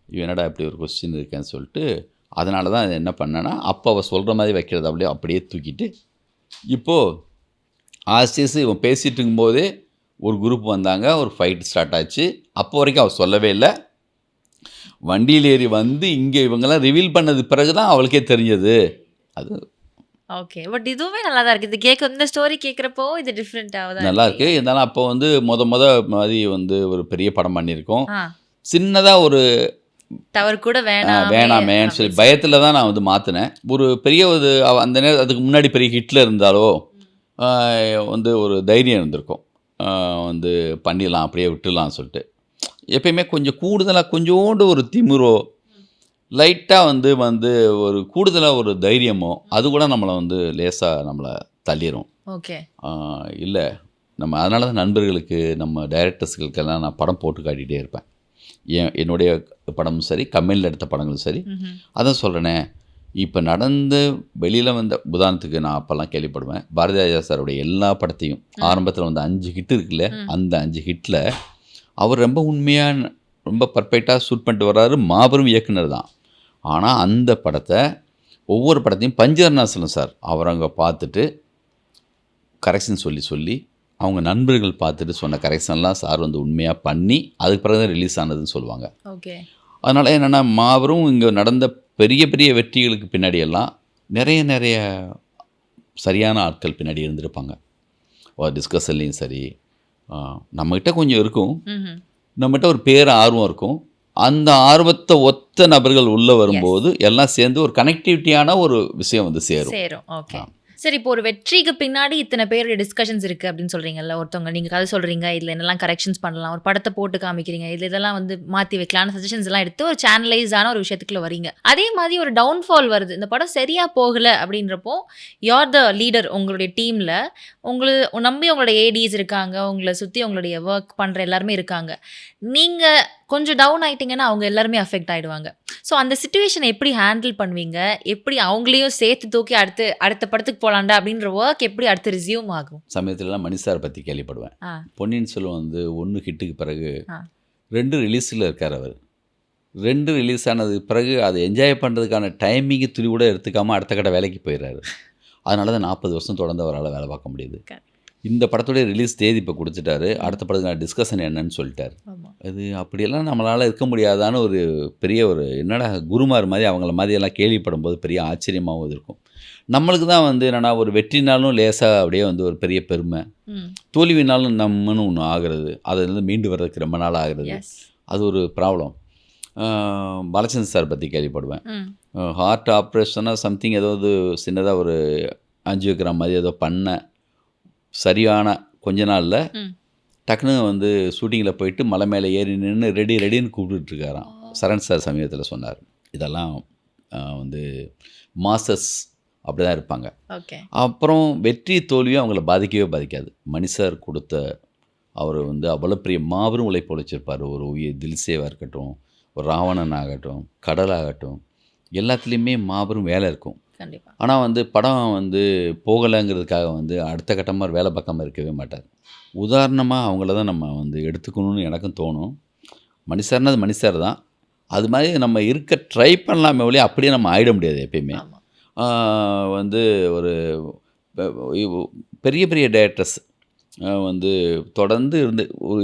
A: இவன் என்னடா இப்படி ஒரு கொஸ்டின் இருக்கேன்னு சொல்லிட்டு, அதனால தான் என்ன பண்ணேன்னா அப்போ அவள் சொல்கிற மாதிரி வைக்கிறத அப்படியே தூக்கிட்டு, இப்போது ஆசிஸ் இவன் பேசிகிட்டு இருக்கும்போதே ஒரு குரூப் வந்தாங்க, ஒரு ஃபைட் ஸ்டார்ட் ஆச்சு. அப்போ வரைக்கும் அவள் சொல்லவே இல்லை. வண்டியில் ஏறி வந்து இங்கே இவங்கெல்லாம் ரிவீல் பண்ணது பிறகு தான் அவளுக்கே தெரிஞ்சது. அது
B: ஓகே. பட் இதுவுமே நல்லா தான் இருக்குது. இது கேட்க இந்த ஸ்டோரி கேட்குறப்போ இது டிஃப்ரெண்ட்டாக தான்
A: நல்லா இருக்குது. இருந்தாலும் அப்போ வந்து முத மாதிரி வந்து ஒரு பெரிய படம் பண்ணியிருக்கோம்.
B: ஆ.
A: சின்னதாக ஒரு
B: தவறு கூட
A: வேணாமேன்னு சொல்லி பயத்தில் தான் நான் வந்து மாற்றினேன். ஒரு பெரிய ஒரு அந்த நேரம் அதுக்கு முன்னாடி பெரிய ஹிட்டில் இருந்தாலோ வந்து ஒரு தைரியம் இருந்திருக்கும், வந்து பண்ணிடலாம் அப்படியே விட்டுடலாம்னு சொல்லிட்டு. எப்பயுமே கொஞ்சம் கூடுதலாக கொஞ்சோண்டு ஒரு திமிரோ லைட்டாக வந்து ஒரு கூடுதலாக ஒரு தைரியமோ அது கூட நம்மளை வந்து லேசாக நம்மளை தள்ளிடும்.
B: ஓகே.
A: இல்லை நம்ம அதனால தான் நண்பர்களுக்கு நம்ம டைரக்டர்ஸ்களுக்கெல்லாம் நான் படம் போட்டு காட்டிகிட்டே இருப்பேன். என்னுடைய படமும் சரி, கம்மியில் எடுத்த படங்களும் சரி. அதான் சொல்கிறேனே, இப்போ நடந்து வெளியில் வந்த உதாரணத்துக்கு நான் அப்போல்லாம் கேள்விப்படுவேன், பாரதி ராஜா சாருடைய எல்லா படத்தையும் ஆரம்பத்தில் வந்து 5 ஹிட் இருக்குல்ல, அந்த 5 ஹிட்டில் அவர் ரொம்ப உண்மையாக ரொம்ப பர்ஃபெக்டாக ஷூட் பண்ணிட்டு வர்றாரு, மாபெரும் இயக்குனர் தான். ஆனால் அந்த படத்தை ஒவ்வொரு படத்தையும் பஞ்சர்நாசலம் சார் அவர் அங்கே பார்த்துட்டு கரெக்ஷன் சொல்லி அவங்க நண்பர்கள் பார்த்துட்டு சொன்ன கரெக்ஷன்லாம் சார் வந்து உண்மையாக பண்ணி அதுக்கு பிறகு தான் ரிலீஸ் ஆனதுன்னு சொல்லுவாங்க.
B: ஓகே. அதனால்
A: என்னென்னா மாபெரும் இங்கே நடந்த பெரிய பெரிய வெற்றிகளுக்கு பின்னாடியெல்லாம் நிறைய சரியான ஆட்கள் பின்னாடி இருந்திருப்பாங்க. டிஸ்கஷன்லேயும் சரி, நம்மகிட்ட கொஞ்சம் இருக்கும், நம்மகிட்ட ஒரு ஆர்வம் இருக்கும், அந்த ஆர்வத்தை ஒத்த நபர்கள் உள்ளே வரும்போது எல்லாம் சேர்ந்து ஒரு கனெக்டிவிட்டியான ஒரு விஷயம் வந்து சேரும்.
B: ஓகே. சரி, இப்போ ஒரு வெற்றிக்கு பின்னாடி இத்தனை பேருடைய டிஸ்கஷன்ஸ் இருக்குது அப்படின்னு சொல்கிறீங்கல்ல, ஒருத்தவங்க நீங்கள் கதை சொல்கிறீங்க, இதில் என்னெல்லாம் கரெக்ஷன்ஸ் பண்ணலாம், ஒரு படத்தை போட்டு காமிக்கிறீங்க, இதில் இதெல்லாம் வந்து மாற்றி வைக்கலான்னு சஜஷன்ஸ் எல்லாம் எடுத்து ஒரு சேனலைஸான ஒரு விஷயத்துக்குள்ள வரீங்க. அதே மாதிரி ஒரு டவுன்ஃபால் வருது, இந்த படம் சரியாக போகலை அப்படின்றப்போ யூஆர் த லீடர். உங்களுடைய டீமில் உங்களை நம்பி உங்களோட ஏடிஸ் இருக்காங்க, உங்களை சுற்றி உங்களுடைய ஒர்க் பண்ணுற எல்லாருமே இருக்காங்க. நீங்கள் கொஞ்சம் டவுன் ஆகிட்டிங்கன்னா அவங்க எல்லாருமே அஃபெக்ட் ஆகிடுவாங்க. ஸோ அந்த சிச்சுவேஷனை எப்படி ஹேண்டில் பண்ணுவீங்க? எப்படி அவங்களையும் சேர்த்து தூக்கி அடுத்த படத்துக்கு போகலாண்டா அப்படின்ற ஒர்க் எப்படி அடுத்து ரிசியூம் ஆகும்?
A: சமயத்துலலாம் மணிசாரை பற்றி கேள்விப்படுவேன். பொன்னியின் செல்வன் வந்து 1 ஹிட்டுக்கு பிறகு 2 ரிலீஸில் இருக்கார் அவர். 2 ரிலீஸ் ஆனது பிறகு அதை என்ஜாய் பண்ணுறதுக்கான டைமிங்கு துளி கூட எடுத்துக்காமல் அடுத்த கட்ட வேலைக்கு போயிடுறாரு. அதனால தான் 40 வருஷம் தொடர்ந்து அவரால் வேலை பார்க்க முடியுது. இந்த படத்துடைய ரிலீஸ் தேதி இப்போ கொடுத்துட்டாரு, அடுத்த படத்துக்கான டிஸ்கஷன் என்னன்னு சொல்லிட்டார். அது அப்படியெல்லாம் நம்மளால் இருக்க முடியாதான்னு ஒரு பெரிய ஒரு என்னடா குருமார் மாதிரி அவங்கள மாதிரியெல்லாம் கேள்விப்படும் போது பெரிய ஆச்சரியமாகவும் இருக்கும். நம்மளுக்கு தான் வந்து என்னென்னா ஒரு வெற்றினாலும் லேசாக அப்படியே வந்து ஒரு பெரிய பெருமை, தோல்வினாலும் நம்மன்னு ஒன்று ஆகிறது, அதுலேருந்து மீண்டு வர்றதுக்கு ரொம்ப நாள் ஆகிறது, அது ஒரு ப்ராப்ளம். பாலச்சந்திரன் சார் பற்றி கேள்விப்படுவேன். ஹார்ட் ஆப்ரேஷனாக சம்திங் ஏதாவது சின்னதாக ஒரு ஆஞ்சியோகிராம் மாதிரி ஏதோ பண்ண சரியான கொஞ்ச நாளில் டக்குன்னு வந்து ஷூட்டிங்கில் போயிட்டு மலை மேலே ஏறி நின்று ரெடின்னு கூப்பிட்டுருக்காராம். சரண் சார் சமீபத்தில் சொன்னார். இதெல்லாம் வந்து மாஸ்டர்ஸ் அப்படி தான் இருப்பாங்க. அப்புறம் வெற்றி தோல்வியும் அவங்கள பாதிக்காது. மணி சார் கொடுத்த அவர் வந்து அவ்வளோ பெரிய மாபெரும் உழைப்பு உழைச்சிருப்பார். ஒரு தில்சேவாக இருக்கட்டும், ஒரு ராவணன் ஆகட்டும், கடலாகட்டும், எல்லாத்துலேயுமே மாபெரும் வேலை இருக்கும். ஆனால் வந்து படம் வந்து போகலைங்கிறதுக்காக வந்து அடுத்த கட்டமாக வேலை பார்க்காம இருக்கவே மாட்டார். உதாரணமாக அவங்கள தான் நம்ம வந்து எடுத்துக்கணும்னு எனக்கும் தோணும். மணிசார்னா அது மணிசார் தான். அது மாதிரி நம்ம இருக்க ட்ரை பண்ணலாமே ஒழிய அப்படியே நம்ம ஆகிட முடியாது. எப்பயுமே வந்து ஒரு பெரிய டைரக்டர்ஸ் வந்து தொடர்ந்து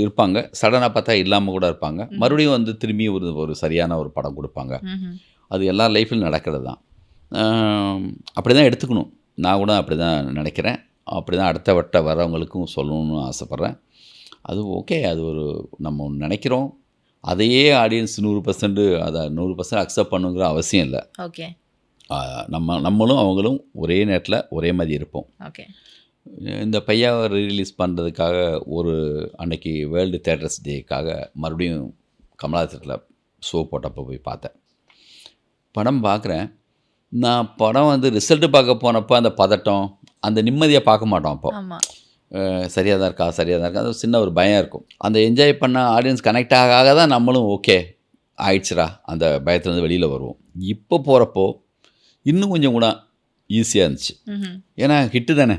A: இருப்பாங்க. சடனாக பார்த்தா இல்லாமல் கூட இருப்பாங்க. மறுபடியும் வந்து திரும்பி ஒரு சரியான ஒரு படம் கொடுப்பாங்க. அது எல்லா லைஃப்லையும் நடக்கிறது தான். அப்படி தான் எடுத்துக்கணும். நான் கூட அப்படி தான் நினைக்கிறேன். அப்படி தான் அடுத்த வரவங்களுக்கும் சொல்லணும்னு ஆசைப்பட்றேன். அது ஓகே, அது ஒரு நம்ம ஒன்று நினைக்கிறோம், அதையே ஆடியன்ஸ் 100% அதை 100% அக்செப்ட் பண்ணுங்கிற அவசியம் இல்லை.
B: ஓகே
A: நம்மளும் அவங்களும் ஒரே நேரத்தில் ஒரே மாதிரி இருப்போம்.
B: ஓகே
A: இந்த பையாவை ரிலீஸ் பண்ணுறதுக்காக ஒரு அன்னைக்கு வேர்ல்டு தேட்டர்ஸ் டேக்காக மறுபடியும் கமலா தேட்டரில் ஷோ போட்டப்போ போய் பார்த்தேன். படம் பார்க்குறேன். நான் படம் வந்து ரிசல்ட்டு பார்க்க போனப்போ அந்த பதட்டம், அந்த நிம்மதியாக பார்க்க மாட்டோம். அப்போ
B: ஆமாம்
A: சரியாக தான் இருக்கா, அது சின்ன ஒரு பயம் இருக்கும். அந்த என்ஜாய் பண்ண ஆடியன்ஸ் கனெக்ட் ஆக தான் நம்மளும் ஓகே ஆயிடுச்சுடா அந்த பயத்துலேருந்து வெளியில் வருவோம். இப்போ போகிறப்போ இன்னும் கொஞ்சம் கூட ஈஸியாக இருந்துச்சு. ஏன்னா ஹிட்டு தானே,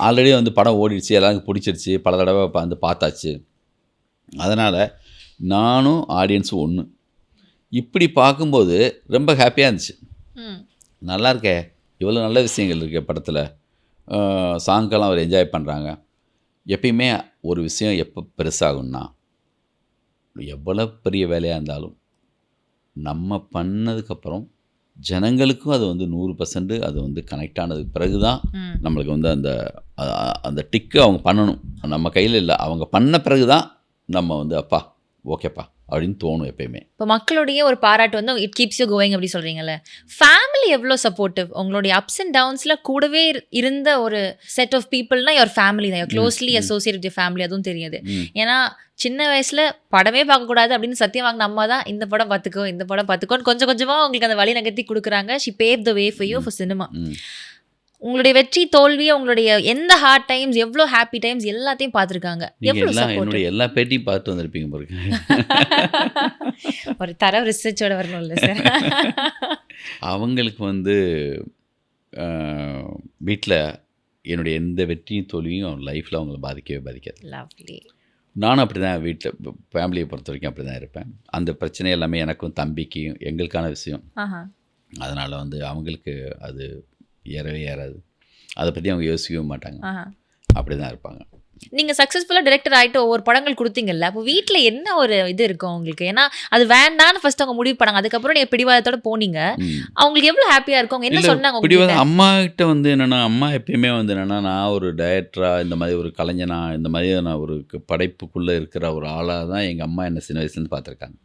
A: ஆல்ரெடி வந்து படம் ஓடிடுச்சு, எல்லாருக்கும் பிடிச்சிருச்சு, பல தடவை வந்து பார்த்தாச்சு. அதனால் நானும் ஆடியன்ஸும் ஒன்று. இப்படி பார்க்கும்போது ரொம்ப ஹாப்பியாக இருந்துச்சு. நல்லா இருக்கே, இவ்வளோ நல்ல விஷயங்கள் இருக்கே படத்தில், சாங்கெல்லாம் அவர் என்ஜாய் பண்ணுறாங்க. எப்பயுமே ஒரு விஷயம் எப்போ பெருசாகும்னா, எவ்வளோ பெரிய வேலையாக இருந்தாலும் நம்ம பண்ணதுக்கப்புறம் ஜனங்களுக்கும் அது வந்து 100% அது வந்து கனெக்ட் ஆனதுக்கு பிறகு தான் நம்மளுக்கு வந்து அந்த அந்த டிக்கு அவங்க பண்ணணும், நம்ம கையில் இல்லை, அவங்க பண்ண பிறகு தான் நம்ம வந்து அப்பா ஓகேப்பா அப்படின்னு தோணும் எப்பயுமே.
B: இப்போ மக்களுடைய ஒரு பாராட்டு வந்து இட் கீப்ஸ் யூ கோயிங் அப்படி சொல்கிறீங்கல்ல, ஃபேமிலி எவ்வளோ சப்போர்ட்டிவ்? உங்களுடைய அப்ஸ் அண்ட் டவுன்ஸில் கூடவே இருந்த ஒரு செட் ஆஃப் பீப்புள்னா யுவர் ஃபேமிலி தான், க்ளோஸ்லி அசோசியேட் வித் ஃபேமிலி. அதுவும் தெரியுது. ஏன்னா சின்ன வயசில் படமே பார்க்கக்கூடாது அப்படின்னு சத்தியம் வாங்கின அம்மா தான் இந்த படம் பார்த்துக்கோ இந்த படம் பார்த்துக்கோன்னு கொஞ்சம் கொஞ்சமாக உங்களுக்கு அந்த வழி நகர்த்தி கொடுக்குறாங்க. She பேவ் the way for you for cinema. உங்களுடைய வெற்றி தோல்வி, உங்களுடைய எந்த ஹார்ட் டைம்ஸ், எவ்வளோ ஹாப்பி டைம்ஸ் எல்லாத்தையும் பார்த்துருக்காங்க.
A: என்னுடைய எல்லா பேட்டியும் பார்த்து வந்திருப்பீங்க பாருங்க.
B: ஒரு தர ரிசர்ச்சோட வரணும் இல்லை சார்.
A: அவங்களுக்கு வந்து வீட்டில் என்னுடைய எந்த வெற்றியும் தோல்வியும் அவங்க லைஃப்பில் அவங்களை பாதிக்கவே பாதிக்காது.
B: லவ்லி.
A: நானும் அப்படி தான் வீட்டில் ஃபேமிலியை பொறுத்த வரைக்கும் அப்படி தான் இருப்பேன். அந்த பிரச்சனை எல்லாமே எனக்கும் தம்பிக்கும் எங்களுக்கான விஷயம். அதனால் வந்து அவங்களுக்கு அது ஏறவே ஏறாது, அதை பற்றி அவங்க யோசிக்கவே மாட்டாங்க, அப்படி தான் இருப்பாங்க.
B: நீங்கள் சக்ஸஸ்ஃபுல்லாக டைரக்டர் ஆகிட்டு ஒவ்வொரு படங்கள் கொடுத்தீங்கல்ல, அப்போ வீட்டில் என்ன ஒரு இது இருக்கும் அவங்களுக்கு? ஏன்னா அது வேண்டான்னு ஃபர்ஸ்ட் அவங்க முடிவு பண்ணாங்க, அதுக்கப்புறம் நீங்கள் பிடிவாதத்தோட போனீங்க, அவங்களுக்கு எவ்வளோ ஹாப்பியாக இருக்கும்? அவங்க என்ன சொன்னாங்க?
A: பிடிவாதம் அம்மா கிட்ட வந்து என்னென்னா, அம்மா எப்பயுமே வந்து என்னென்னா, நான் ஒரு டைரக்டராக இந்த மாதிரி ஒரு கலைஞனா இந்த மாதிரி நான் ஒரு படைப்புக்குள்ளே இருக்கிற ஒரு ஆளாக தான் எங்கள் அம்மா என்னை சின்ன வயசுலேருந்து பார்த்துருக்காங்க.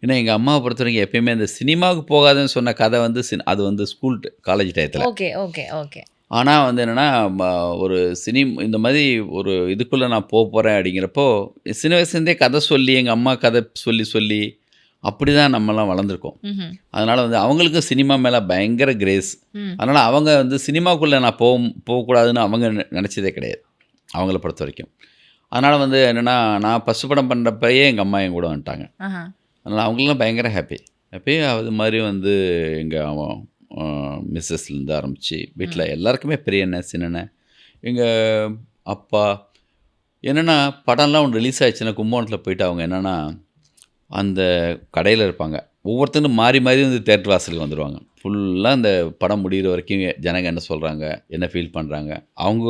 A: ஏன்னா எங்கள் அம்மாவை பொறுத்த வரைக்கும் எப்பயுமே அந்த சினிமாவுக்கு போகாதுன்னு சொன்ன கதை வந்து அது வந்து ஸ்கூல் காலேஜ் டயத்தில்.
B: Okay okay okay.
A: ஆனால் வந்து என்னென்னா, ஒரு இந்த மாதிரி ஒரு இதுக்குள்ளே நான் போகிறேன் அப்படிங்கிறப்போ சின்ன வயசுலேருந்தே கதை சொல்லி எங்கள் அம்மா கதை சொல்லி அப்படி தான் நம்மலாம் வளர்ந்துருக்கோம். அதனால் வந்து அவங்களுக்கும் சினிமா மேலே பயங்கர கிரேஸ். அதனால் அவங்க வந்து சினிமாக்குள்ளே நான் போகக்கூடாதுன்னு அவங்க நினச்சதே கிடையாது அவங்கள பொறுத்த வரைக்கும். அதனால் வந்து என்னென்னா, நான் ஃபஸ்ட்டு படம் பண்ணுறப்பயே எங்கள் அம்மா என் கூட வந்துட்டாங்க. அதனால் அவங்களும் பயங்கர ஹாப்பி. அது மாதிரி வந்து எங்கள் மிஸ்ஸஸ்லேருந்து ஆரம்பித்து வீட்டில் எல்லாருக்குமே பெரிய அண்ணன் சின்ன எங்கள் அப்பா என்னென்னா, படம்லாம் ஒன்று ரிலீஸ் ஆகிடுச்சுன்னா கும்பகோணத்தில் போயிட்டு அவங்க என்னென்னா அந்த கடையில் இருப்பாங்க, ஒவ்வொருத்தரும் மாறி மாறி வந்து தேட்டர் வாசலுக்கு வந்துடுவாங்க. ஃபுல்லாக அந்த படம் முடிகிற வரைக்கும் ஜனங்க என்ன சொல்கிறாங்க, என்ன ஃபீல் பண்ணுறாங்க, அவங்க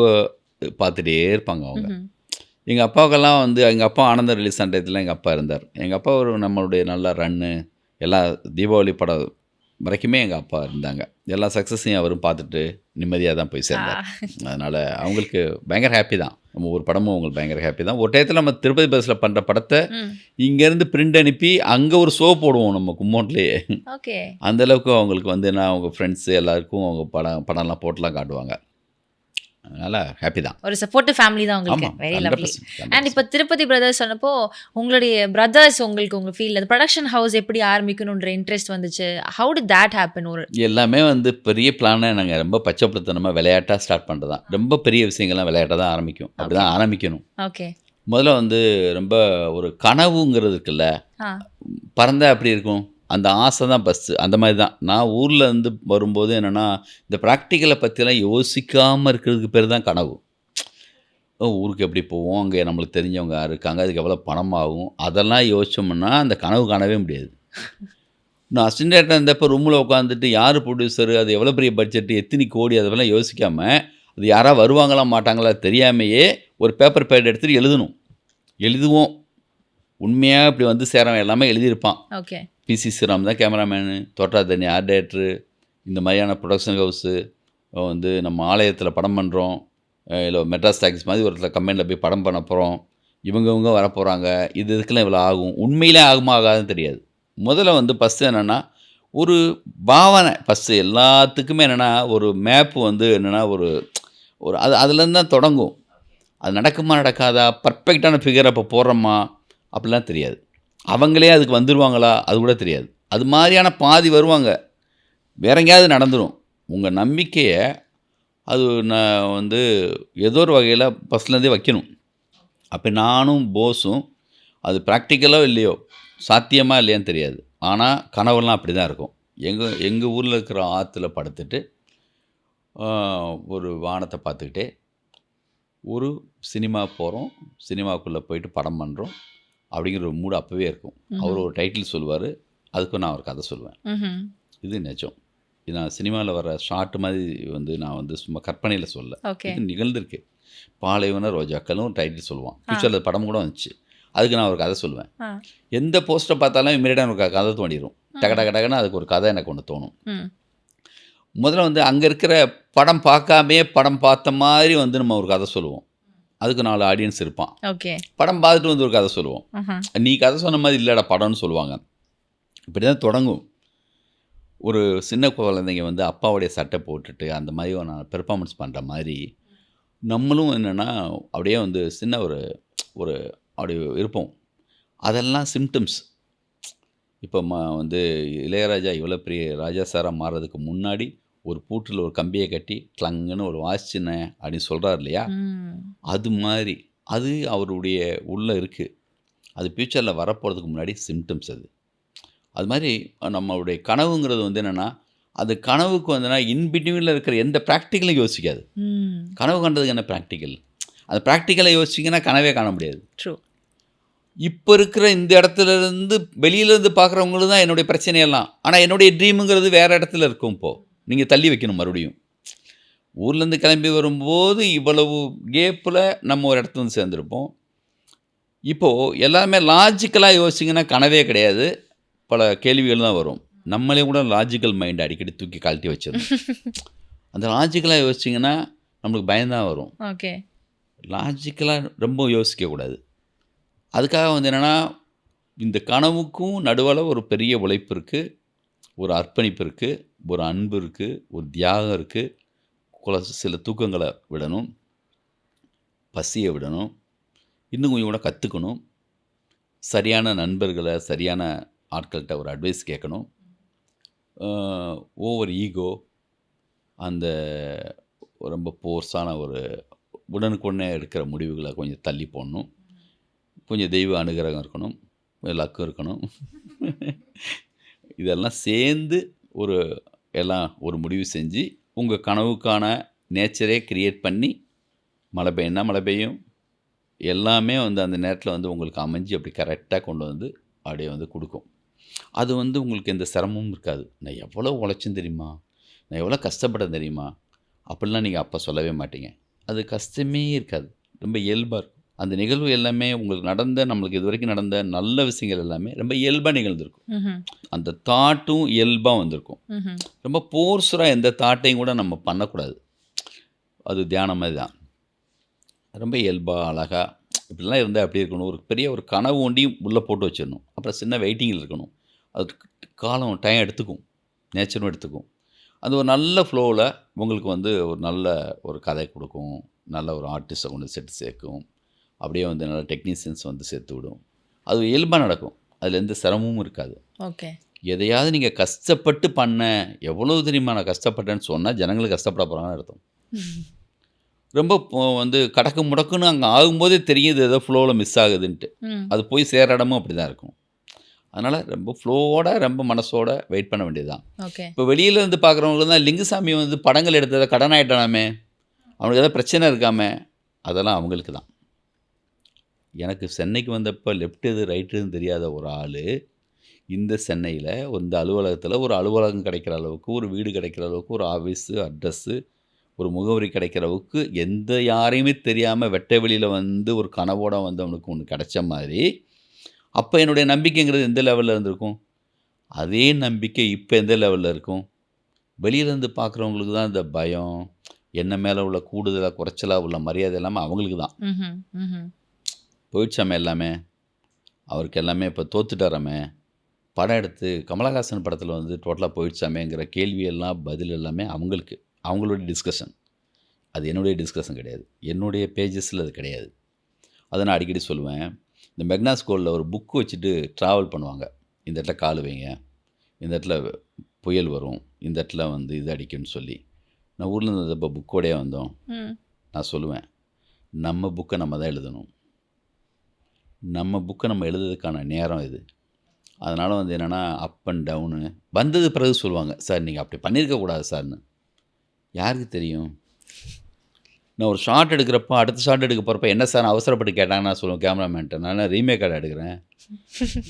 A: பார்த்துட்டே இருப்பாங்க. அவங்க எங்கள் அப்பாவுக்கெல்லாம் வந்து எங்கள் அப்பா ஆனந்தம் ரிலீஸ் ஆன டயத்தில் எங்கள் அப்பா இருந்தார். எங்கள் அப்பா ஒரு நம்மளுடைய நல்ல ரன்னு எல்லா தீபாவளி படம் வரைக்குமே எங்கள் அப்பா இருந்தாங்க. எல்லா சக்ஸஸையும் அவரும் பார்த்துட்டு நிம்மதியாக தான் போய் சேர்ந்தார். அதனால் அவங்களுக்கு பயங்கர ஹாப்பி தான். நம்ம ஒரு படமும் அவங்களுக்கு பயங்கர ஹாப்பி தான். ஒரு டயத்தில் நம்ம திருப்பதி பஸ்ஸில் பண்ணுற படத்தை இங்கேருந்து பிரிண்ட் அனுப்பி அங்கே ஒரு ஷோ போடுவோம் நம்ம கும்போன்லேயே. அந்தளவுக்கு அவங்களுக்கு வந்து என்ன, அவங்க ஃப்ரெண்ட்ஸு எல்லாருக்கும் அவங்க படம்லாம் போட்டுலாம் காட்டுவாங்க. அதனால் ஹாப்பி தான்.
B: ஒரு சப்போர்ட்டிவ் ஃபேமிலி தான் உங்களுக்கு. Very lovely. அண்ட் இப்போ திருப்பதி பிரதர்ஸ் சொன்னப்போ உங்களுடைய பிரதர்ஸ் உங்களுக்கு உங்கள் ஃபீல்டில் ப்ரொடக்ஷன் ஹவுஸ் எப்படி ஆரம்பிக்கணுன்ற இன்ட்ரெஸ்ட் வந்துச்சு? How did that happen? ஒரு
A: எல்லாமே வந்து பெரிய பிளானை நாங்கள் ரொம்ப பச்சைப்படுத்தணுமா விளையாட்டாக ஸ்டார்ட் பண்ணுறது தான். ரொம்ப பெரிய விஷயங்கள்லாம் விளையாட்டாக தான் ஆரம்பிக்கும். அப்படி தான் ஆரம்பிக்கணும்.
B: ஓகே. முதல்ல
A: வந்து ரொம்ப ஒரு கனவுங்கிறது இருக்குல்ல, பறந்தால் அப்படி இருக்கும், அந்த ஆசை தான் பஸ்ஸு. அந்த மாதிரி தான் நான் ஊரில் இருந்து வரும்போது என்னென்னா, இந்த ப்ராக்டிக்கலை பற்றிலாம் யோசிக்காமல் இருக்கிறதுக்கு பேர் தான் கனவு. ஊருக்கு எப்படி போவோம், அங்கே நம்மளுக்கு தெரிஞ்சவங்க யார் இருக்காங்க, அதுக்கு எவ்வளோ பணம் ஆகும், அதெல்லாம் யோசிச்சோம்னா அந்த கனவு காணவே முடியாது. நான் அசிஸ்டன்ட் டைரக்டர் இருந்தப்போ ரூமில் உட்காந்துட்டு யார் ப்ரொடியூசரு, அது எவ்வளோ பெரிய பட்ஜெட்டு, எத்தனை கோடி, அதெல்லாம் யோசிக்காமல் அது யாராவது வருவாங்களா மாட்டாங்களா தெரியாமையே ஒரு பேப்பர் பேட் எடுத்துகிட்டு எழுதுவோம். உண்மையாக இப்படி வந்து சேரவன் எல்லாமே எழுதியிருப்பான்.
B: ஓகே.
A: பிசி ஸ்ரீராம் தான் கேமராமேனு, தோட்டாதனி ஆர்ட் டைரக்டரு, இந்த மாதிரியான ப்ரொடக்ஷன் ஹவுஸு வந்து நம்ம ஆலயத்தில் படம் பண்ணுறோம், இல்லை மெட்ராஸ் டாக்கீஸ் மாதிரி ஒரு கம்பெனியில் போய் படம் பண்ண போகிறோம், இவங்க வரப்போகிறாங்க, இதுக்கெல்லாம் இவ்வளோ ஆகும். உண்மையிலே ஆகுமா ஆகாதுன்னு தெரியாது. முதல்ல வந்து ஃபஸ்ட்டு என்னென்னா, ஒரு பாவனை ஃபஸ்ட்டு எல்லாத்துக்குமே என்னென்னா, ஒரு மேப்பு வந்து என்னென்னா, ஒரு ஒரு அதுலேருந்து தான் தொடங்கும். அது நடக்குமா நடக்காதா, பர்ஃபெக்டான ஃபிகர் அப்போ போடுறோமா அப்படிலாம் தெரியாது. அவங்களே அதுக்கு வந்துடுவாங்களா அது கூட தெரியாது. அது மாதிரியான பாதி வருவாங்க, வேற எங்கேயாவது நடந்துடும். உங்கள் நம்பிக்கையை அது நான் வந்து ஏதோ ஒரு வகையில் ஃபஸ்ட்லேருந்தே வைக்கணும். அப்போ நானும் போஸும் அது ப்ராக்டிக்கலோ இல்லையோ, சாத்தியமா இல்லையான்னு தெரியாது. ஆனால் கனவெல்லாம் அப்படி தான் இருக்கும். எங்கள் ஊரில் இருக்கிற ஆற்றுல படுத்துட்டு ஒரு வானத்தை பார்த்துக்கிட்டே ஒரு சினிமா போகிறோம், சினிமாவுக்குள்ளே போயிட்டு படம் பண்ணுறோம் அப்படிங்கிற ஒரு மூடு அப்போவே இருக்கும். அவர் ஒரு டைட்டில் சொல்லுவார், அதுக்கும் நான் ஒரு கதை சொல்லுவேன். இது நிஜம். இது நான் சினிமாவில் வர ஷார்ட் மாதிரி வந்து நான் வந்து சும்மா கற்பனையில் சொல்ல, இது நிகழ்ந்திருக்கு. பாலைவன ரோஜாக்கள்னு ஒரு டைட்டில் சொல்லுவான். ஃபியூச்சரில் படம் கூட வந்துச்சு. அதுக்கு நான் ஒரு கதை சொல்லுவேன். எந்த போஸ்டரை பார்த்தாலும் இமீடியட்டாக ஒரு கதை தோண்டிடும். டகன்னு அதுக்கு ஒரு கதை எனக்கு ஒன்று தோணும். முதல்ல வந்து அங்கே இருக்கிற படம் பார்க்காமே படம் பார்த்த மாதிரி வந்து நம்ம ஒரு கதை சொல்லுவோம். அதுக்கு 4 ஆடியன்ஸ் இருப்பான். படம் பார்த்துட்டு வந்து ஒரு கதை சொல்லுவோம். நீ கதை சொன்ன மாதிரி இல்லைடா படம்னு சொல்லுவாங்க. இப்படி தான் தொடங்கும். ஒரு சின்ன குழந்தைங்க வந்து அப்பாவுடைய சட்டை போட்டுட்டு அந்த மாதிரி நான் பெர்ஃபார்மன்ஸ் பண்ணுற மாதிரி நம்மளும் என்னென்னா அப்படியே வந்து சின்ன ஒரு அப்படி இருப்போம். அதெல்லாம் சிம்டம்ஸ். இப்போ வந்து இளையராஜா இவ்வளோ பெரிய ராஜா சாராக மாறுறதுக்கு முன்னாடி ஒரு பூட்டில் ஒரு கம்பியை கட்டி கிளங்குன்னு ஒரு வாசிச்சினேன் அப்படின்னு சொல்கிறார் இல்லையா, அது மாதிரி அது அவருடைய உள்ளே இருக்குது. அது ஃப்யூச்சரில் வரப்போகிறதுக்கு முன்னாடி சிம்டம்ஸ் அது மாதிரி நம்மளுடைய கனவுங்கிறது வந்து என்னென்னா, அது கனவுக்கு வந்துன்னா இன்பிட்வீனில் இருக்கிற எந்த ப்ராக்டிக்கலும் யோசிக்காது. கனவு கண்டதுக்கு என்ன ப்ராக்டிக்கல்? அந்த ப்ராக்டிக்கலை யோசிச்சிங்கன்னா கனவே காண முடியாது. இப்போ இருக்கிற இந்த இடத்துலேருந்து வெளியிலேருந்து பார்க்குறவங்களுக்கு தான் என்னுடைய பிரச்சனையெல்லாம். ஆனால் என்னுடைய ட்ரீமுங்கிறது வேறு இடத்துல இருக்கும். இப்போது நீங்கள் தள்ளி வைக்கணும். மறுபடியும் ஊர்லேருந்து கிளம்பி வரும்போது இவ்வளவு கேப்பில் நம்ம ஒரு இடத்துல வந்து சேர்ந்துருப்போம். இப்போது எல்லாமே லாஜிக்கலாக யோசிச்சிங்கன்னா கனவே கிடையாது, பல கேள்விகள் தான் வரும். நம்மளே கூட லாஜிக்கல் மைண்ட் அடிக்கடி தூக்கி கழட்டி வச்சிடணும். அந்த லாஜிக்கலாக யோசிச்சிங்கன்னா நம்மளுக்கு பயம்தான் வரும். லாஜிக்கலாக ரொம்ப யோசிக்கக்கூடாது. அதுக்காக வந்து என்னென்னா, இந்த கனவுக்கும் நடுவில் ஒரு பெரிய உழைப்பு இருக்குது, ஒரு அர்ப்பணிப்பு இருக்குது, ஒரு அன்பு இருக்குது, ஒரு தியாகம் இருக்குது. சில தூக்கங்களை விடணும், பசியை விடணும், இன்னும் கொஞ்சம் கூட கற்றுக்கணும், சரியான நண்பர்களை சரியான ஆட்கள்கிட்ட ஒரு அட்வைஸ் கேட்கணும். ஓவர் ஈகோ, அந்த ரொம்ப போர்ஸான ஒரு உடனுக்குடனே எடுக்கிற முடிவுகளை கொஞ்சம் தள்ளி போடணும். கொஞ்சம் தெய்வ அனுகிரகம் இருக்கணும், லக்கும் இருக்கணும். இதெல்லாம் சேர்ந்து எல்லாம் ஒரு முடிவு செஞ்சு உங்கள் கனவுக்கான நேச்சரே க்ரியேட் பண்ணி மழை பெய்யுன்னா மழை பெய்யும். எல்லாமே வந்து அந்த நேரத்தில் வந்து உங்களுக்கு அமைஞ்சு அப்படி கரெக்டாக கொண்டு வந்து அப்படியே வந்து கொடுக்கும். அது வந்து உங்களுக்கு எந்த சிரமமும் இருக்காது. நான் எவ்வளோ உழைச்சேன் தெரியுமா, நான் எவ்வளோ கஷ்டப்பட்டேன் தெரியுமா அப்படிலாம் நீங்கள் அப்போ சொல்லவே மாட்டீங்க. அது கஷ்டமே இருக்காது, ரொம்ப இயல்பாக இருக்கும். அந்த நிகழ்வு எல்லாமே உங்களுக்கு நம்மளுக்கு இது வரைக்கும் நடந்த நல்ல விஷயங்கள் எல்லாமே ரொம்ப இயல்பாக நிகழ்ந்திருக்கும். அந்த தாட்டும் இயல்பாக வந்திருக்கும். ரொம்ப போர்ஸராக எந்த தாட்டையும் கூட நம்ம பண்ணக்கூடாது. அது தியானம் மாதிரி தான். ரொம்ப இயல்பாக அழகாக இப்படிலாம் இருந்தால் எப்படி இருக்கணும், ஒரு பெரிய ஒரு கனவு ஒண்டியும் உள்ளே போட்டு வச்சிடணும். அப்புறம் சின்ன வெயிட்டிங்கில் இருக்கணும். அது டைம் எடுத்துக்கும், நேச்சரும் எடுத்துக்கும். அது ஒரு நல்ல ஃப்ளோவில் உங்களுக்கு வந்து ஒரு நல்ல ஒரு கதை கொடுக்கும், நல்ல ஒரு ஆர்டிஸ்ட்டை கொண்டு சேர்க்கும், அப்படியே வந்து நல்ல டெக்னீஷியன்ஸ் வந்து சேர்த்து விடும். அது இயல்பாக நடக்கும், அதில் எந்த சிரமமும் இருக்காது. எதையாவது நீங்கள் கஷ்டப்பட்டு எவ்வளோ தெரியுமா நான் கஷ்டப்பட்டேன்னு சொன்னால் ஜனங்களுக்கு கஷ்டப்பட போகிறாங்கன்னு அர்த்தம். ரொம்ப வந்து கடக்கு முடக்குன்னு அங்கே ஆகும்போதே தெரியுது ஏதோ ஃப்ளோவில் மிஸ் ஆகுதுன்ட்டு. அது போய் சேர இடமும் அப்படி தான் இருக்கும். அதனால் ரொம்ப ஃப்ளோவோட ரொம்ப மனசோட வெயிட் பண்ண வேண்டியது தான். இப்போ வெளியில் இருந்து பார்க்குறவங்களுக்கு தான் லிங்குசாமி வந்து படங்கள் எடுத்ததை கடன் ஆகிட்டானாமே, அவனுக்கு ஏதாவது பிரச்சனை இருக்காமே, அதெல்லாம் அவங்களுக்கு தான். எனக்கு சென்னைக்கு வந்தப்போ லெஃப்ட் எது ரைட் எதுன்னு தெரியாத ஒரு ஆள் இந்த சென்னையில் இந்த அலுவலகத்தில் ஒரு அலுவலகம் கிடைக்கிற அளவுக்கு, ஒரு வீடு கிடைக்கிற அளவுக்கு, ஒரு ஆஃபீஸு அட்ரஸ்ஸு, ஒரு முகவரி கிடைக்கிற அளவுக்கு எந்த யாரையுமே தெரியாமல் வெட்ட வெளியில் வந்து ஒரு கனவோட வந்து அவனுக்கு ஒன்று கிடைச்ச மாதிரி, அப்போ என்னுடைய நம்பிக்கைங்கிறது எந்த லெவலில் இருந்திருக்கும், அதே நம்பிக்கை இப்போ எந்த லெவலில் இருக்கும். வெளியிலேருந்து பார்க்குறவங்களுக்கு தான் இந்த பயம், என்ன மேலே உள்ள கூடுதலாக குறைச்சலாக உள்ள மரியாதை எல்லாமே அவங்களுக்கு தான். போயிடுச்சாமே எல்லாமே, அவருக்கு எல்லாமே இப்போ தோத்துட்டாராமே, படம் எடுத்து கமலஹாசன் படத்தில் வந்து டோட்டலாக போயிடுச்சாமேங்கிற கேள்வியெல்லாம் பதில் எல்லாமே அவங்களுக்கு, அவங்களுடைய டிஸ்கஷன். அது என்னுடைய டிஸ்கஷன் கிடையாது, என்னுடைய பேஜஸில் அது கிடையாது. அதை நான் அடிக்கடி சொல்லுவேன். இந்த மெக்னா ஸ்கூலில் ஒரு புக்கு வச்சுட்டு ட்ராவல் பண்ணுவாங்க. இந்த இடத்துல கால் வைங்க, இந்த இடத்துல புயல் வரும், இந்த இடத்துல வந்து இது அடிக்கும்னு சொல்லி. நான் ஊரில் இருந்து இப்போ புக்கோடையே வந்தோம். நான் சொல்லுவேன், நம்ம புக்கை நம்ம தான் எழுதணும், நம்ம புக்கை நம்ம எழுதுறதுக்கான நேரம் இது. அதனால் வந்து என்னென்னா அப் அண்ட் டவுனு வந்தது பிறகு சொல்லுவாங்க, சார் நீங்கள் அப்படி பண்ணியிருக்கக்கூடாது சார்னு. யாருக்கு தெரியும்? நான் ஒரு ஷார்ட் எடுக்கிறப்போ அடுத்த ஷார்ட் எடுக்க போகிறப்ப என்ன சார் அவசரப்பட்டு கேட்டாங்கன்னா நான் சொல்லுவேன் கேமராமேன்ட்ட, நான் ரீமேக் கார்டு எடுக்கிறேன்,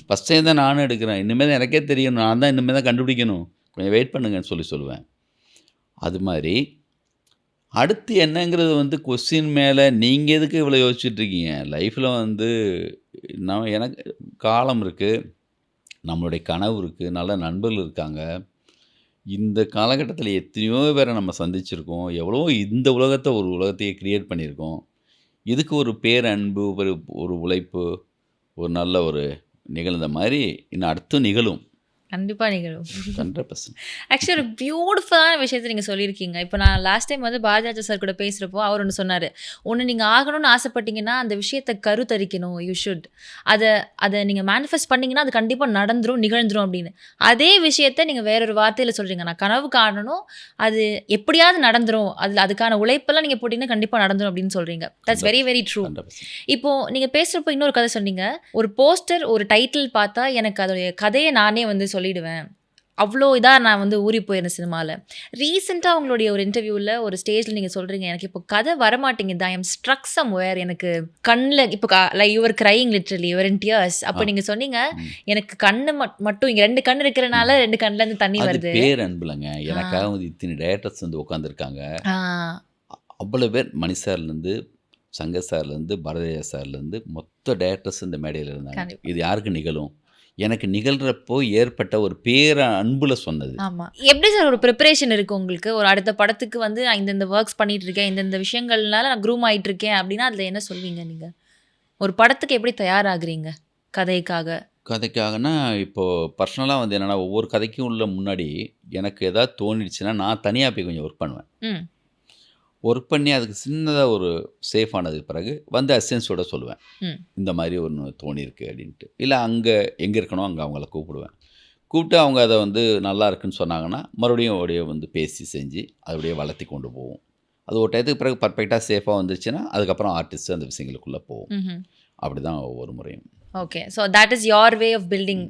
A: ஃபஸ்ட் டைம் தான் நானும் எடுக்கிறேன், இனிமேல் தான் எனக்கே தெரியும், நான் தான் இனிமேல் தான் கண்டுபிடிக்கணும், கொஞ்சம் வெயிட் பண்ணுங்கன்னு சொல்லுவேன். அது மாதிரி அடுத்து என்னங்கிறது வந்து கொஸ்டின் மேலே நீங்கள் எதுக்கு இவ்வளோ யோசிச்சுட்ருக்கீங்க? லைஃப்பில் வந்து நான் எனக்கு காலம் இருக்குது, நம்மளுடைய கனவு இருக்குது, நல்ல நண்பர்கள் இருக்காங்க. இந்த காலகட்டத்தில் எத்தனையோ பேரை நம்ம சந்திச்சிருக்கோம், எவ்வளோ இந்த உலகத்தை ஒரு உலகத்தையே கிரியேட் பண்ணியிருக்கோம். இதுக்கு ஒரு பேரன்பு, ஒரு உழைப்பு, ஒரு நல்ல ஒரு நிகழ்ந்த மாதிரி இன்னும் அடுத்து நிகழும்.
B: கண்டிப்பா நிகழும்.
A: 100%.
B: ஆக்சுவலி ஒரு பியூட்டிஃபுல்லான விஷயத்தை நீங்கள் சொல்லியிருக்கீங்க. இப்போ நான் லாஸ்ட் டைம் வந்து பாரதிராஜா சார் கூட பேசுகிறப்போ அவர் ஒன்று சொன்னார், ஒன்று நீங்கள் ஆகணும்னு ஆசைப்பட்டீங்கன்னா அந்த விஷயத்தை கருத்தரிக்கணும், யூ ஷுட். அதை நீங்கள் மேனிஃபெஸ்ட் பண்ணிங்கன்னா அது கண்டிப்பாக நடந்துரும், நிகழ்ந்துரும் அப்படின்னு. அதே விஷயத்தை நீங்கள் வேறொரு வார்த்தையில் சொல்கிறீங்க, நான் கனவு காணணும், அது எப்படியாவது நடந்துரும், அதுக்கான உழைப்பெல்லாம் நீங்கள் போட்டிங்கன்னா கண்டிப்பாக நடந்துரும் அப்படின்னு சொல்கிறீங்க. That's very very true.
A: 100%.
B: இப்போது நீங்கள் பேசுகிறப்போ இன்னொரு கதை சொன்னீங்க, ஒரு போஸ்டர் ஒரு டைட்டில் பார்த்தா எனக்கு அதோடைய கதையை நானே வந்து சொல்லிடுவேன், அவ்வளோ இதாக நான் வந்து ஊறி போயிருந்தேன் சினிமாவில். ரீசெண்டாக உங்களுடைய ஒரு இன்டர்வியூவில் ஒரு ஸ்டேஜில் நீங்கள் சொல்கிறீங்க, எனக்கு இப்போ கதை வரமாட்டேங்குது, ஐ எம் ஸ்ட்ரக் சம்வேர், எனக்கு கண்ணில் இப்போ like your crying literally your in tears. அப்போ நீங்கள் சொன்னீங்க, எனக்கு கண்ணு மட்டும் இங்கே 2 கண் இருக்கிறனால 2 கண்ணிலேருந்து தண்ணி வருது.
A: பேர் அன்புலங்க, எனக்காக வந்து இத்தனை டேரக்டர்ஸ் வந்து உட்காந்துருக்காங்க, அவ்வளோ பேர், மணி சார்லேருந்து சங்கர் சார்லேருந்து பாரதிராஜா சார்லேருந்து மொத்த டேரக்டர்ஸ் இந்த மேடையில் இருந்தாங்க. இது யாருக்கு நிகழும்? எனக்கு நிகழ்கிறப்போ ஏற்பட்ட ஒரு பேர அன்புல சொன்னது.
B: ஆமாம். எப்படி சார் ஒரு ப்ரிப்பரேஷன் இருக்குது உங்களுக்கு? ஒரு அடுத்த படத்துக்கு வந்து நான் இந்தந்த ஒர்க்ஸ் பண்ணிகிட்டு இருக்கேன், இந்தந்த விஷயங்கள்னால நான் க்ரூம் ஆகிட்டு இருக்கேன் அப்படின்னா அதில் என்ன சொல்வீங்க நீங்கள்? ஒரு படத்துக்கு எப்படி தயாராகிறீங்க கதைக்காகனா? இப்போது பர்சனலாக வந்து என்னென்னா, ஒவ்வொரு கதைக்கும் உள்ள முன்னாடி எனக்கு எதாவது தோணிடுச்சுன்னா நான் தனியாக போய் கொஞ்சம் ஒர்க் பண்ணுவேன். ஒர்க் பண்ணி அதுக்கு சின்னதாக ஒரு சேஃப் ஆனதுக்கு பிறகு வந்து அசிஸ்டன்ஸோட சொல்லுவேன், இந்த மாதிரி ஒன்று தோணியிருக்கு அப்படின்ட்டு. இல்லை அங்கே எங்கே இருக்கணும் அங்கே அவங்கள கூப்பிட்டு அவங்க அதை வந்து நல்லா இருக்குன்னு சொன்னாங்கன்னா மறுபடியும் அப்படியே வந்து பேசி செஞ்சு அப்படியே வளர்த்தி கொண்டு போவோம். அது ஒரு டயத்துக்கு பிறகு பர்ஃபெக்டாக சேஃபாக வந்துருச்சுன்னா அதுக்கப்புறம் ஆர்டிஸ்ட் அந்த விஷயங்களுக்குள்ளே போவோம். அப்படி தான் ஒவ்வொரு முறையும். Okay, so that is your way of building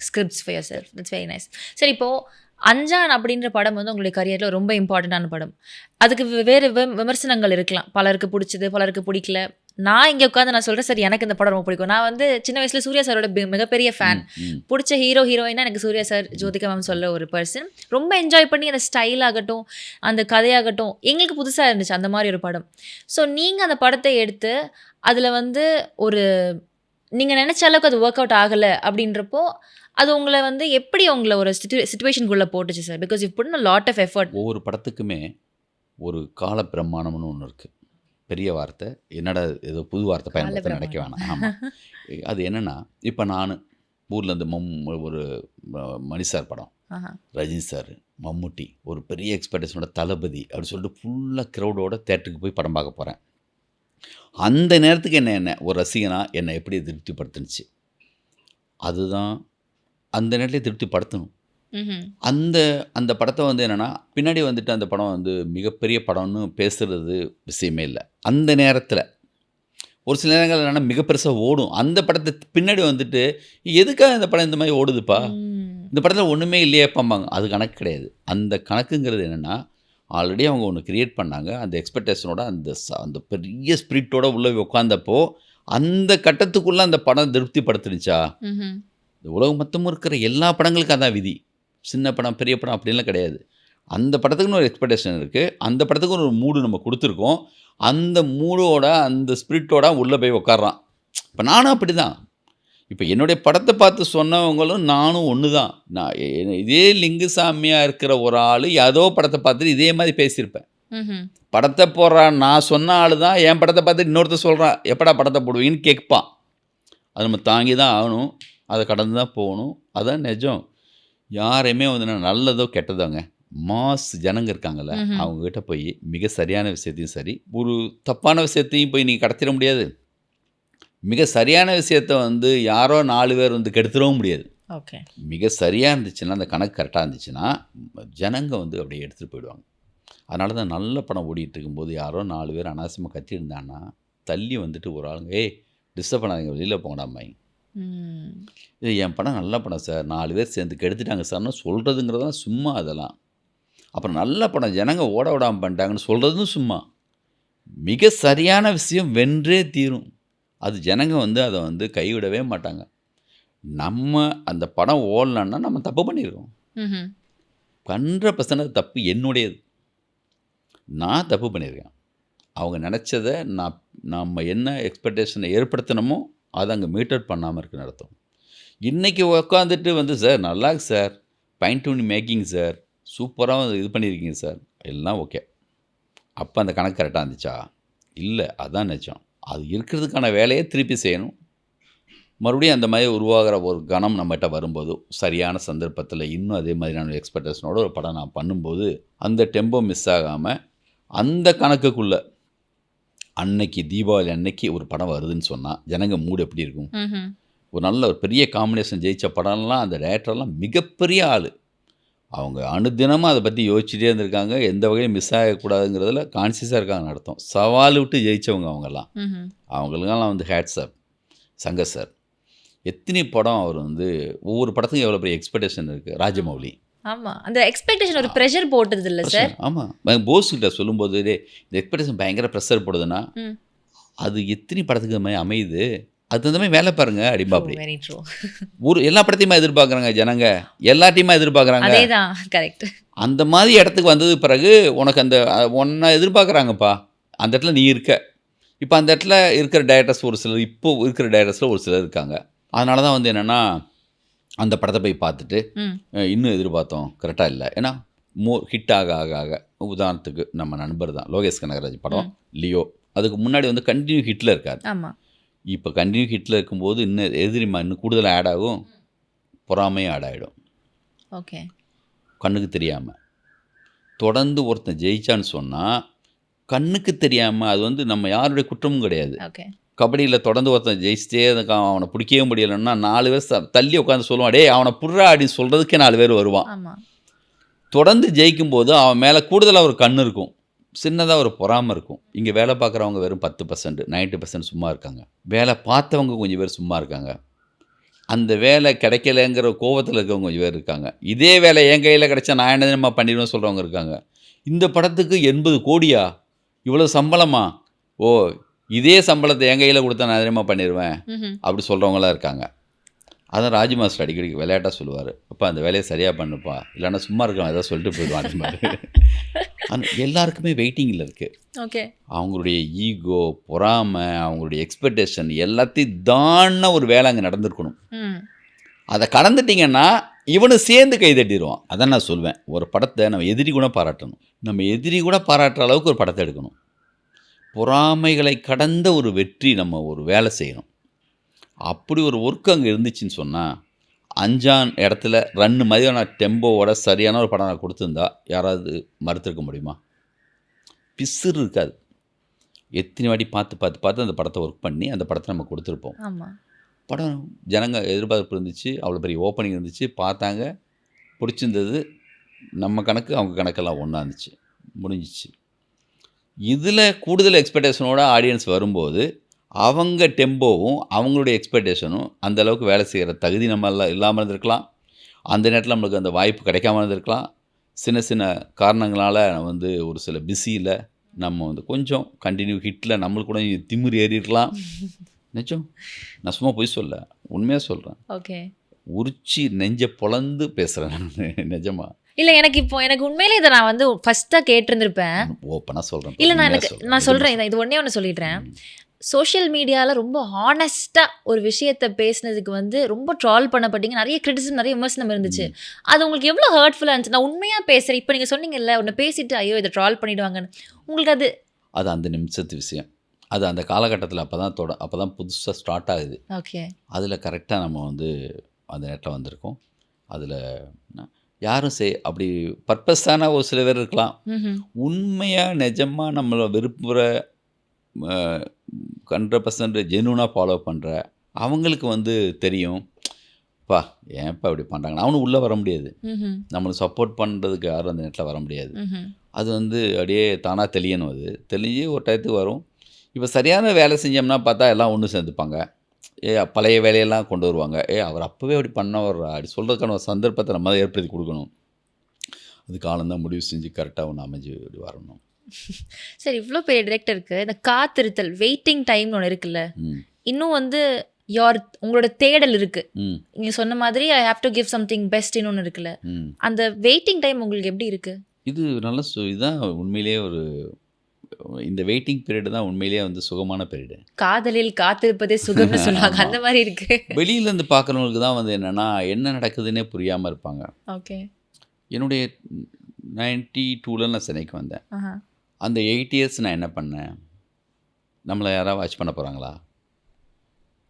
B: scripts for yourself. That's very nice. சரி, இப்போது அஞ்சான் அப்படின்ற படம் வந்து உங்களுடைய கரியரில் ரொம்ப இம்பார்ட்டண்ட்டான படம். அதுக்கு வேறு விமர்சனங்கள் இருக்கலாம், பலருக்கு பிடிச்சது பலருக்கு பிடிக்கல. நான் இங்கே உட்காந்து நான் சொல்கிறேன், சரி எனக்கு இந்த படம் ரொம்ப பிடிக்கும். நான் வந்து சின்ன வயசில் சூர்யா சாரோட மிகப்பெரிய ஃபேன். பிடிச்ச ஹீரோயினா எனக்கு சூர்யா சார், ஜோதிகா மேம் சொல்ல ஒரு பர்சன். ரொம்ப என்ஜாய் பண்ணி அந்த ஸ்டைல் ஆகட்டும் அந்த கதையாகட்டும் எங்களுக்கு புதுசாக இருந்துச்சு அந்த மாதிரி ஒரு படம். ஸோ நீங்கள் அந்த படத்தை எடுத்து அதில் வந்து ஒரு நீங்கள் நினச்ச அளவுக்கு அது ஒர்க் அவுட் ஆகலை அப்படின்றப்போ அது உங்களை வந்து எப்படி உங்களை ஒரு சிச்சுவேஷனுக்குள்ளே போட்டுச்சு sir? Because you put a lot of effort.
A: ஒவ்வொரு படத்துக்குமே ஒரு கால பிரமாணம்னு ஒன்று இருக்குது. பெரிய வார்த்தை, என்னடா ஏதோ புது வார்த்தை பயன்படுத்த நினைக்க வேணாம். ஆமாம், அது என்னென்னா, இப்போ நான் ஊர்லேருந்து ஒரு மணி சார் படம், ரஜினி சார், மம்முட்டி, ஒரு பெரிய எக்ஸ்பெக்டேஷனோட தளபதி அப்படி சொல்லிட்டு ஃபுல்லாக க்ரௌடோட தேட்டருக்கு போய் படம் பார்க்க போகிறேன். அந்த நேரத்துக்கு என்ன ஒரு ரசிகனா என்னை எப்படி திருப்திப்படுத்துனுச்சு, அதுதான் அந்த நேரத்தில் திருப்திப்படுத்தணும். அந்த படத்தை வந்து என்னென்னா, பின்னாடி வந்துட்டு அந்த படம் வந்து மிகப்பெரிய படம்னு பேசுகிறது விஷயமே இல்லை. அந்த நேரத்தில் ஒரு சில நேரங்கள் என்னென்னா மிக பெருசாக ஓடும். அந்த படத்தை பின்னாடி வந்துட்டு எதுக்காக இந்த படம் இந்த மாதிரி ஓடுதுப்பா, இந்த படத்தில் ஒன்றுமே இல்லையேப்பாம்பாங்க. அது கணக்கு கிடையாது. அந்த கணக்குங்கிறது என்னென்னா, ஆல்ரெடி அவங்க ஒன்று கிரியேட் பண்ணாங்க, அந்த எக்ஸ்பெக்டேஷனோட அந்த பெரிய ஸ்பிரிட்டோட உள்ளே உட்காந்தப்போ அந்த கட்டத்துக்குள்ளே அந்த படம் திருப்திப்படுத்துனுச்சா? இந்த உலகம் மொத்தமும் இருக்கிற எல்லா படங்களுக்கும் அதான் விதி. சின்ன படம் பெரிய படம் அப்படின்லாம் கிடையாது. அந்த படத்துக்குன்னு ஒரு எக்ஸ்பெக்டேஷன் இருக்குது, அந்த படத்துக்கு ஒரு மூடு நம்ம கொடுத்துருக்கோம், அந்த மூடோட அந்த ஸ்பிரிட்டோட உள்ளே போய் உட்காரான். இப்போ நானும் அப்படி தான். இப்போ என்னுடைய படத்தை பார்த்து சொன்னவங்களும் நானும் ஒன்று தான். நான் இதே லிங்குசாமியாக இருக்கிற ஒரு ஆள் ஏதோ படத்தை பார்த்துட்டு இதே மாதிரி பேசியிருப்பேன்.
B: ம்ஹ்ம்.
A: படத்தை போடுறான் நான் சொன்ன ஆள் தான் என் படத்தை பார்த்து இன்னொருத்தர் சொல்கிறான் எப்படா படத்தை போடுவீங்கன்னு கேட்பான். அது நம்ம தாங்கி தான் ஆகணும், அதை கடந்து தான் போகணும். அதான் நிஜம். யாரையுமே வந்து நான் நல்லதோ கெட்டதோங்க மாஸ் ஜனங்க இருக்காங்கல்ல
B: ம்ஹ்ம்.
A: அவங்ககிட்ட போய் மிக சரியான விஷயத்தையும் சரி ஒரு தப்பான விஷயத்தையும் போய் நீங்கள் கடத்திட முடியாது. மிக சரியான விஷயத்த வந்து யாரோ 4 பேர் வந்து கெடுத்துடவும் முடியாது.
B: ஓகே.
A: மிக சரியாக இருந்துச்சுன்னா அந்த கணக்கு கரெக்டாக இருந்துச்சுன்னா ஜனங்க வந்து அப்படியே எடுத்துகிட்டு போயிடுவாங்க. அதனால தான் நல்ல படம் ஓடிட்டு இருக்கும்போது யாரோ 4 பேர் அனாவசியமாக கத்தியிருந்தாங்கன்னா தள்ளி வந்துட்டு ஒரு ஆளுங்க ஏய் டிஸ்டர்ப் பண்ணாதீங்க வெளியில் போங்கடாம்பாங்க.
B: ம்.
A: இது என் படம் நல்ல படம் சார் 4 பேர் சேர்ந்து கெடுத்துட்டாங்க சார்னு சொல்கிறதுங்கிறதெல்லாம் சும்மா. அதெல்லாம் அப்புறம் நல்ல படம் ஜனங்க ஓட விடாமல் பண்ணிட்டாங்கன்னு சொல்கிறதும் சும்மா. மிக சரியான விஷயம் வென்றே தீரும். அது ஜனங்க வந்து அதை வந்து கைவிடவே மாட்டாங்க. நம்ம அந்த படம் ஓடலன்னா நம்ம தப்பு பண்ணியிருக்கோம்.
B: ம்ஹ்ம்.
A: 100% தப்பு என்னுடையது. நான் தப்பு பண்ணியிருக்கேன். அவங்க நினச்சதை நம்ம என்ன எக்ஸ்பெக்டேஷனை ஏற்படுத்தினமோ அதை அங்கே மீட் அவுட் பண்ணாமல் இருக்குன்னு அர்த்தம். இன்றைக்கி உட்காந்துட்டு வந்து சார் நல்லா இருக்கு sir, fine tuning making sir, சூப்பராக இது பண்ணியிருக்கீங்க சார், எல்லாம் ஓகே. அப்போ அந்த கணக்கு கரெக்டாக இருந்துச்சா? இல்லை, அதான் நிஜம். அது இருக்கிறதுக்கான வேலையை திருப்பி செய்யணும். மறுபடியும் அந்த மாதிரி உருவாகிற ஒரு கணம் நம்மகிட்ட வரும்போது சரியான சந்தர்ப்பத்தில் இன்னும் அதே மாதிரியான எக்ஸ்பெக்டேஷனோட ஒரு படம் நான் பண்ணும்போது அந்த டெம்போ மிஸ் ஆகாமல் அந்த கணக்குக்குள்ளே அன்னைக்கு தீபாவளி அன்னைக்கு ஒரு படம் வருதுன்னு சொன்னால் ஜனங்க மூடு எப்படி இருக்கும்?
B: ம்ஹ்ம்.
A: ஒரு நல்ல ஒரு பெரிய காம்பினேஷன் ஜெயித்த படம்லாம் அந்த டேரக்டர்லாம் மிகப்பெரிய ஆள். அவங்க அனுதினமும் அதை பற்றி யோசிச்சுட்டே இருந்திருக்காங்க. எந்த வகையும் மிஸ் ஆகக்கூடாதுங்கிறதுல கான்சியஸாக இருக்காங்கன்னு அர்த்தம். சவால் விட்டு ஜெயித்தவங்க அவங்கெல்லாம்.
B: ம்ஹ்ம்.
A: அவங்களுக்கெல்லாம் வந்து ஹேட்ஸ் அப். சங்கர் சார் எத்தனை படம் அவர் வந்து ஒவ்வொரு படத்துக்கும் எவ்வளோ பெரிய எக்ஸ்பெக்டேஷன் இருக்குது. ராஜமௌலி
B: ஆமா. அந்த எக்ஸ்பெக்டேஷன் ஒரு பிரஷர் போட்டது இல்ல சார்?
A: ஆமாம். போஸ் கிட்ட சொல்லும்போது டேய் இந்த எக்ஸ்பெக்டேஷன் பயங்கர ப்ரெஷர் போடுதுன்னா
B: ம்.
A: அது எத்தனை படத்துக்கு அந்த மாதிரி அமையுது, அது அந்த மாதிரி வேலை பாருங்க அப்படிம்பா. அப்படி
B: வெரி ட்ரூ.
A: எல்லா படத்தையுமே எதிர்பார்க்குறாங்க ஜனங்க, எல்லா டீமாக எதிர்பார்க்குறாங்க.
B: அதேதான் கரெக்ட்.
A: அந்த மாதிரி இடத்துக்கு வந்தது பிறகு உனக்கு அந்த ஒன்றை எதிர்பார்க்குறாங்கப்பா. அந்த இடத்துல நீ இருக்க. இப்போ அந்த இடத்துல இருக்கிற டைரக்டர்ஸ் ஒரு சிலர், இப்போ இருக்கிற டைரக்டர்ஸில் ஒரு சிலர் இருக்காங்க. அதனால தான் வந்து என்னென்னா அந்த படத்தை போய் பார்த்துட்டு
B: ம்.
A: இன்னும் எதிர்பார்த்தோம் கரெக்டாக இல்லை. ஏன்னா ஹிட் ஆக ஆக ஆக உதாரணத்துக்கு நம்ம நண்பர் தான் லோகேஷ் கனகராஜ் படம் லியோ, அதுக்கு முன்னாடி வந்து கண்டினியூ ஹிட்டில் இருக்காது.
B: ஆமா.
A: இப்போ கண்டினியூ ஹிட்டில் இருக்கும்போது இன்னும் எதிரிமா இன்னும் கூடுதலாக ஆட் ஆகும், பொறாமையும் ஆட் ஆகிடும்.
B: ஓகே.
A: கண்ணுக்கு தெரியாமல் தொடர்ந்து ஒருத்தன் ஜெயிச்சான்னு சொன்னால் கண்ணுக்கு தெரியாமல் அது வந்து நம்ம யாருடைய குற்றமும் கிடையாது.
B: ஓகே.
A: கபடியில் தொடர்ந்து ஒருத்தன் ஜெயிச்சிட்டே இருக்கான், அவனை பிடிக்கவே முடியலைன்னா 4 பேர் தள்ளி உட்காந்து சொல்லுவான் டே அவனை புர்றா அப்படின்னு சொல்கிறதுக்கே 4 பேர் வருவான்.
B: ஆமா.
A: தொடர்ந்து ஜெயிக்கும்போது அவன் மேலே கூடுதலாக ஒரு கண் இருக்கும், சின்னதாக ஒரு பொறாமை இருக்கும். இங்கே வேலை பார்க்குறவங்க வெறும் 10%, 90% சும்மா இருக்காங்க. வேலை பார்த்தவங்க கொஞ்சம் பேர் சும்மா இருக்காங்க. அந்த வேலை கிடைக்கலைங்கிற கோபத்தில் இருக்கவங்க கொஞ்சம் பேர் இருக்காங்க. இதே வேலை என் கையில் கிடைச்சா நான் என்ன நம்ம பண்ணிடுவேன்னு சொல்கிறவங்க இருக்காங்க. இந்த படத்துக்கு 80 கோடியா, இவ்வளோ சம்பளமா, ஓ இதே சம்பளத்தை என் கையில் கொடுத்தா நான் அதிகமாக பண்ணிடுவேன்
B: ம்ஹ்ம்.
A: அப்படி சொல்கிறவங்களாம் இருக்காங்க. அதான் ராஜ் மாஸ்டர் அடிக்கடி விளையாட்டாக சொல்லுவார், அப்பா அந்த வேலையை சரியாக பண்ணுப்பா, இல்லைன்னா சும்மா இருக்கான் ஏதாவது சொல்லிட்டு போயிடுவான் அது மாதிரி. எல்லாருக்குமே வெயிட்டிங்கில் இருக்குது.
B: ஓகே.
A: அவங்களுடைய ஈகோ, பொறாமை, அவங்களுடைய எக்ஸ்பெக்டேஷன் எல்லாத்தையும் தான ஒரு வேலை அங்கே நடந்திருக்கணும்.
B: ம்.
A: அதை கடந்துட்டிங்கன்னா இவனு சேர்ந்து கை தட்டிடுவான். அதான் நான் சொல்வேன், ஒரு படத்தை நம்ம எதிரி கூட பாராட்டணும். நம்ம எதிரி கூட பாராட்டுற அளவுக்கு ஒரு படத்தை எடுக்கணும். பொறாமைகளை கடந்த ஒரு வெற்றி நம்ம ஒரு வேலை செய்யணும். அப்படி ஒரு ஒர்க் அங்கே இருந்துச்சுன்னு சொன்னால் 5ஆம் இடத்துல ரன்னு மாதிரியான டெம்போவோட சரியான ஒரு படம் நான் கொடுத்துருந்தா யாராவது மறுத்திருக்க முடியுமா? பிசுறு இருக்காது. எத்தனை வாட்டி பார்த்து அந்த படத்தை ஒர்க் பண்ணி அந்த படத்தை நம்ம கொடுத்துருப்போம்.
B: ஆமாம்.
A: படம் ஜனங்க எதிர்பார்ப்பு இருந்துச்சு, அவ்வளோ பெரிய ஓப்பனிங் இருந்துச்சு, பார்த்தாங்க, பிடிச்சிருந்தது. நம்ம கணக்கு அவங்க கணக்கெல்லாம் ஒன்றா இருந்துச்சு, முடிஞ்சிச்சு. இதில் கூடுதல் எக்ஸ்பெக்டேஷனோட ஆடியன்ஸ் வரும்போது அவங்க டெம்போவும் அவங்களுடைய எக்ஸ்பெக்டேஷனும் அந்தளவுக்கு வேலை செய்கிற தகுதி நம்ம இல்லாமல் இருந்திருக்கலாம். அந்த நேரத்தில் நம்மளுக்கு அந்த வாய்ப்பு கிடைக்காம இருந்திருக்கலாம். சின்ன சின்ன காரணங்களால் வந்து ஒரு சில பிஸியில் நம்ம வந்து கொஞ்சம் கண்டினியூ ஹிட்டில் நம்மளுக்கு கூட திமிர் ஏறிடலாம். நிஜம், நான் சும்மா போய் சொல்ல, உண்மையாக சொல்கிறேன்.
B: ஓகே.
A: உரிச்சி நெஞ்சை பொளந்து பேசுகிறேன் நான் நிஜமா.
B: இல்ல எனக்கு உண்மையிலே இதை நான் வந்து ஃபர்ஸ்ட்டாக கேட்டிருந்திருப்பேன்.
A: ஓப்பனாக சொல்கிறேன்.
B: இல்லை நான் சொல்கிறேன், இது ஒன்றே ஒன்று சொல்லிடுறேன். சோஷியல் மீடியாவில் ரொம்ப ஹானஸ்ட்டாக ஒரு விஷயத்தை பேசுனதுக்கு வந்து ரொம்ப ட்ரால் பண்ணப்பட்டீங்க, நிறைய கிரிட்டிசிசம், நிறைய விமர்சனம் இருந்துச்சு. அது உங்களுக்கு எவ்வளோ ஹர்ட்ஃபுல்லாக இருந்துச்சு? நான் உண்மையாக பேசுகிறேன், இப்போ நீங்கள் சொன்னீங்கல்ல ஒன்று பேசிட்டு ஐயோ இதை ட்ரால் பண்ணிடுவாங்கன்னு, உங்களுக்கு அது
A: அது அந்த நிமிஷத்து விஷயம். அது அந்த காலகட்டத்தில் அப்போ தான் புதுசாக ஸ்டார்ட் ஆகுது.
B: ஓகே.
A: அதில் கரெக்டாக நம்ம வந்து அந்த நேரத்தில் வந்திருக்கோம். அதில் யாரும் அப்படி பர்பஸான ஒரு சில பேர் இருக்கலாம். உண்மையாக நிஜமாக நம்மளை விரும்புகிற 100% ஜென்யூனாக ஃபாலோ பண்ணுற அவங்களுக்கு வந்து தெரியும், பா ஏன்ப்பா இப்படி பண்ணுறாங்க. அவனும் உள்ளே வர முடியாது, நம்மளுக்கு சப்போர்ட் பண்ணுறதுக்கு யாரும் அந்த நேரத்தில் வர முடியாது. அது வந்து அப்படியே தானாக தெளியணும். அது தெளிஞ்சு ஒரு டயத்துக்கு வரும். இப்போ சரியான வேலை செஞ்சோம்னா பார்த்தா எல்லாம் ஒன்று சேர்ந்துப்பாங்க. பழைய வேலையெல்லாம் கொண்டு வருவாங்க. அவர் அப்போவே அப்படி பண்ணவர்றா அப்படி சொல்கிறதுக்கான ஒரு சந்தர்ப்பத்தை நம்ம தான் ஏற்படுத்தி கொடுக்கணும். அது காலம்தான் முடிவு செஞ்சு கரெக்டாக ஒன்று அமைஞ்சு இப்படி வரணும்.
B: சரி, இவ்வளோ பெரிய டிரெக்டருக்கு இந்த காத்திருத்தல், வெயிட்டிங் டைம்னு ஒன்று இருக்குல்ல, இன்னும் வந்து உங்களோட தேடல் இருக்கு. நீங்க சொன்ன மாதிரி I have to give something பெஸ்ட்னு ஒன்று இருக்குல்ல, அந்த வெயிட்டிங் டைம் உங்களுக்கு எப்படி இருக்கு?
A: இது நல்ல இதுதான் உண்மையிலேயே ஒரு இந்த வெயிட்டிங் பீரியட் தான் உண்மையிலேயே வந்து சுகமான பீரியடு.
B: காதலில் காத்திருப்பதே சுகம்னு சொல்லுவாங்க, அந்த மாதிரி இருக்கு.
A: வெளியிலேருந்து பார்க்குறவங்களுக்கு தான் வந்து என்னென்னா என்ன நடக்குதுன்னே புரியாமல் இருப்பாங்க.
B: ஓகே.
A: என்னுடைய 92ல் நான் சென்னைக்கு வந்தேன். அந்த 8 இயர்ஸ் நான் என்ன பண்ணேன்? நம்மளை யாராவது வாட்ச் பண்ண போகிறாங்களா?